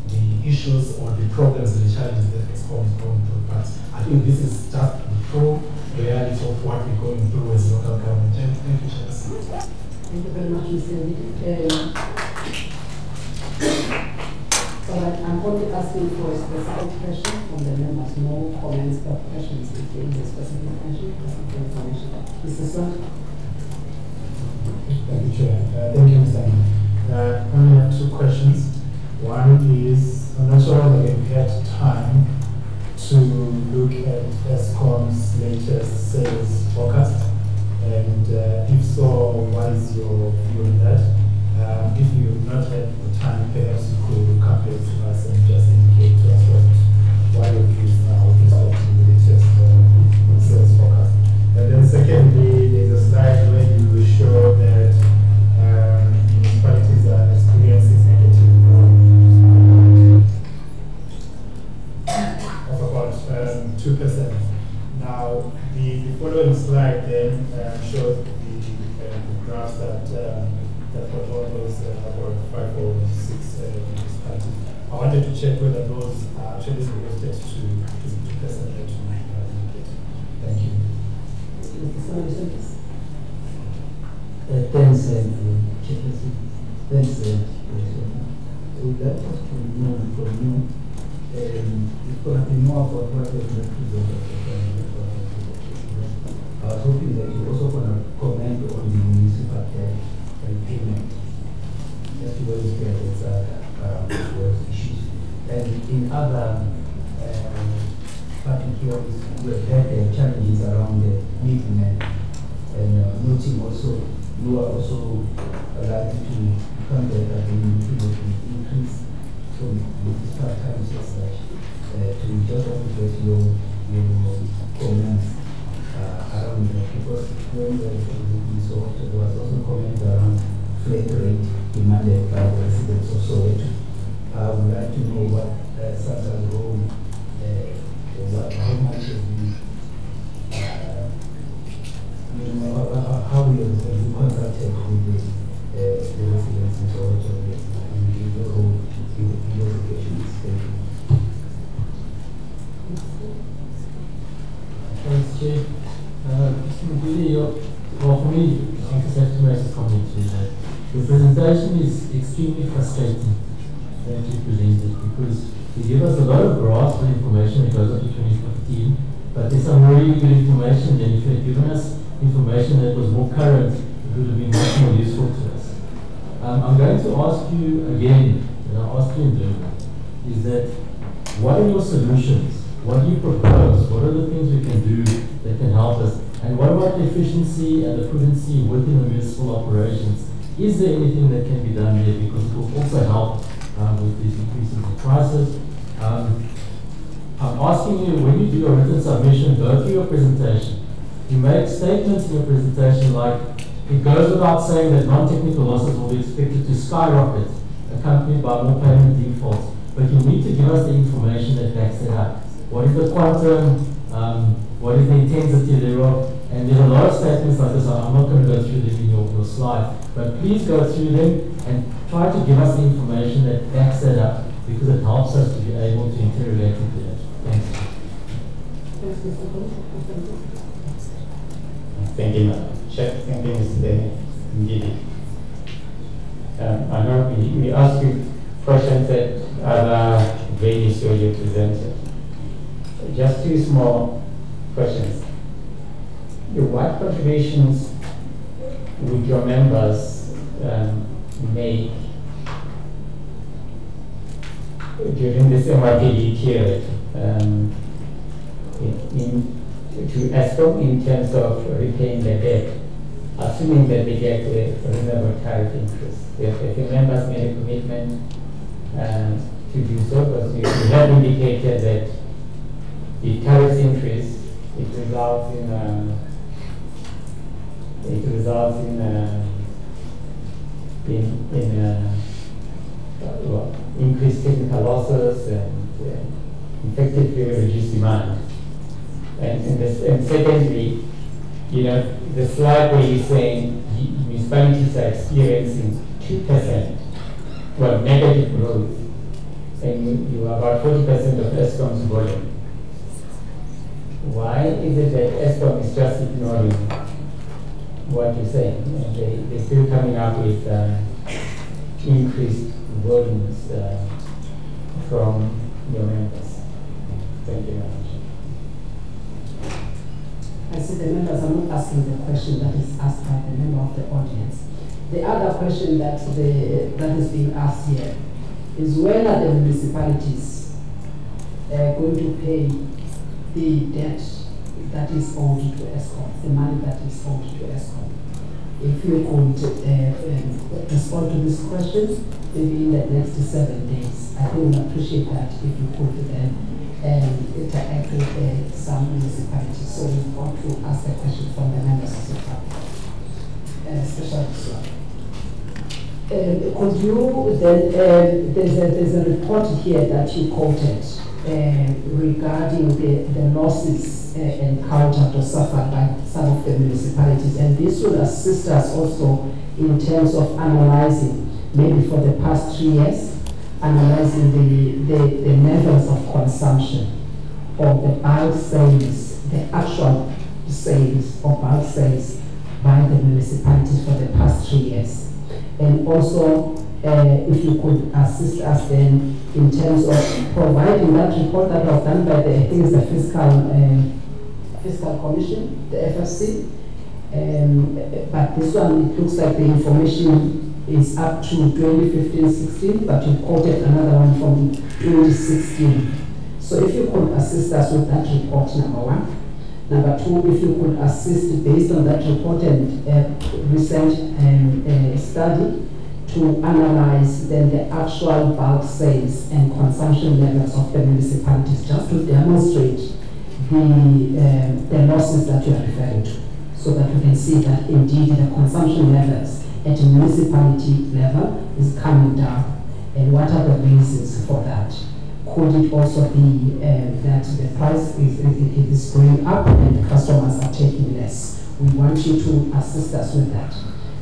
the issues or the problems and the challenges that ESCOM is going through. But I think this is just the true reality of what we're going through as local government. Thank you, Chairperson. Thank you very much, Mr. Alright, I'm only asking for a specific question from the members, no comments but questions if there is a specific question, specific information. Mr. Swan? Thank you, Chair. Thank you, Mr. I only have two questions. One is, I'm not sure whether you've had time to look at ESCOM's latest sales forecast. And if so, what is your view on that? If you've not had the time, perhaps you could come back to us and just indicate to us what your views are with respect to the latest sales forecast. And then secondly, there's a slide where you show that municipalities are experiencing negative growth of about 2%. Now, the following slide then shows the graphs that got all those about 5 or 6 municipalities. I wanted to check whether those are actually related to percentage. Thank you. Thanks, Chairperson. Thanks, I would like us to know from you, it's going to be more about what we're going to do. I was hoping that you're also going to comment on the municipal debt repayment. Just to illustrate those issues. And in other particulars, we've had challenges around the Midrand. And noting also, you are also likely to come back again to the increase from the start times as such. To just want to get your comments around that, because when we saw there was also comment around flat rate demanded by the residents of Soweto. I would like to know what Santa's role, how much of how we have contacted with the residents in Soweto and the role in the investigations. Thanks, Chair. Well, for me, I just have to make a comment to that. The presentation is extremely frustrating that you presented, because you give us a lot of graphs and information that goes up to 2015, but there's some really good information there. If you had given us information that was more current, it would have been much more useful to us. I'm going to ask you again, and I'll ask you in German, is that what are your solutions? What do you propose? What are the things we can do that can help us? And what about the efficiency and the prudency within the municipal operations? Is there anything that can be done there? Because it will also help with these increases in prices. I'm asking you, when you do a written submission, go through your presentation. You make statements in your presentation like, it goes without saying that non-technical losses will be expected to skyrocket, accompanied by more payment defaults. But you need to give us the information that backs it up. What is the quantum? what is the intensity thereof, and there's a lot of statements like this. I'm not going to go through them in your slide, but please go through them and try to give us the information that backs that up, because it helps us to be able to interrelate it to that. Thanks. Thank you, Madam Chair. Thank you, Mr. Ngidi. I know we asked you questions that other venues where you presented. Just two small questions. What contributions would your members make during this MYPD period to ESCOM in terms of repaying the debt, assuming that they get a reasonable tariff increase? If your members made a commitment to do so, because you have indicated that the tariff increase, it results in increased technical losses and effectively reduced demand. And secondly, the slide where you're saying municipalities are experiencing 2%, negative growth, and you are about 40% of ESCOM's volume. Why is it that ESCOM is just ignoring what you're saying, and they're still coming up with increased volumes from your members? Thank you very much. I see the members are not asking the question that is asked by the member of the audience. The other question that is being asked here is, when are the municipalities going to pay the debt that is owed to ESCOM, the money that is owed to ESCOM? If you could respond to this question, maybe in the next 7 days, I would appreciate that if you could interact with some municipalities. So we want to ask the question from the members of the public, especially this one. Could you then, there's a report here that you quoted regarding the losses encountered or suffered by some of the municipalities, and this would assist us also in terms of analyzing, maybe for the past 3 years, analyzing the levels of consumption of the bulk sales, the actual sales or bulk sales by the municipalities for the past 3 years. And also, if you could assist us then in terms of providing that report that was done by I think it's the Fiscal Commission, the FFC. But this one, it looks like the information is up to 2015-16, but you quoted another one from 2016. So if you could assist us with that report, number one. Number two, if you could assist based on that report and research and study to analyze then the actual bulk sales and consumption levels of the municipalities, just to demonstrate the losses that you are referring to, so that we can see that indeed the consumption levels at a municipality level is coming down, and what are the reasons for that? Could it also be that the price is going up and customers are taking less? We want you to assist us with that.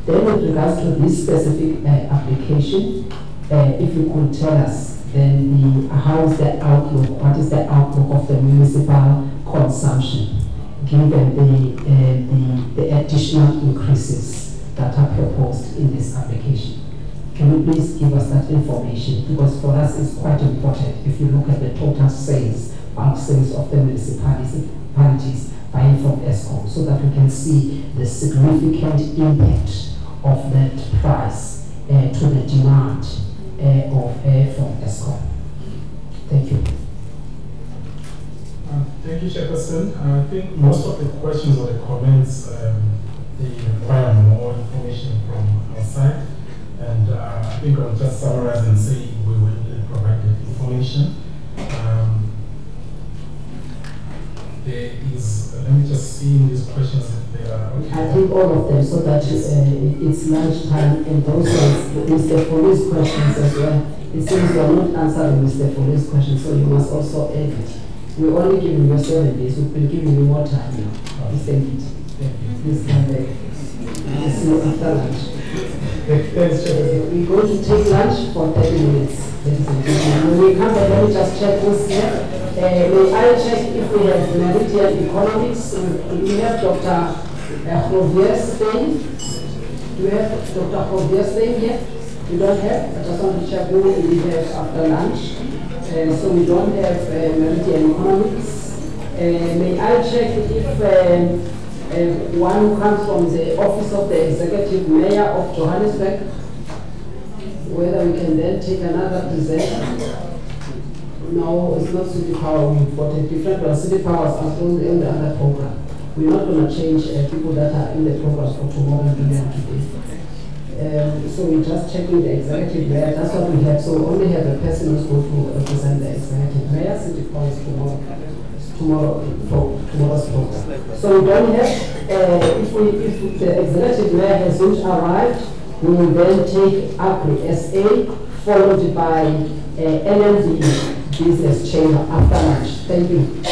Then with regards to this specific application, if you could tell us then how is the outlook, what is the outlook of the municipal consumption, given the additional increases that are proposed in this application? Can you please give us that information? Because for us it's quite important if you look at the total sales, bulk sales of the municipalities buying from ESCOM, so that we can see the significant impact of that price to the demand of air from ESCOM. Thank you. Thank you, Chairperson. I think most of the questions or the comments, they require more information from our side. And I think I'll just summarize and say we will provide the information. There is, let me just see in these questions if they are okay. I think all of them, so that it's lunchtime, and also Mr. Foley's questions as well. It seems you are not answering Mr. Foley's questions, so you must also add it. We're only giving you 7 days. We've been giving you more time now. Please take it. Please come back. It's no after lunch. We're going to take lunch for 30 minutes. When we come back, let me just check who's here. May I check if we have Meridian Economics? Do we have Dr. Javier Stein? Do we have Dr. Javier Stein here? We don't have. I just want to check who we have after lunch. So we don't have Meridian Economics. May I check if one who comes from the Office of the Executive Mayor of Johannesburg, whether we can then take another presenter? No, it's not city power. We've got a different one. City powers are only in the other program. We're not going to change people that are in the program for tomorrow and today. So we're just checking the executive mayor. That's what we have. So we only have a person who's going to represent the executive mayor. City powers tomorrow's program. So we don't have. If the executive mayor hasn't arrived, we will then take APRI SA, followed by NMD Business Chamber after lunch. Thank you.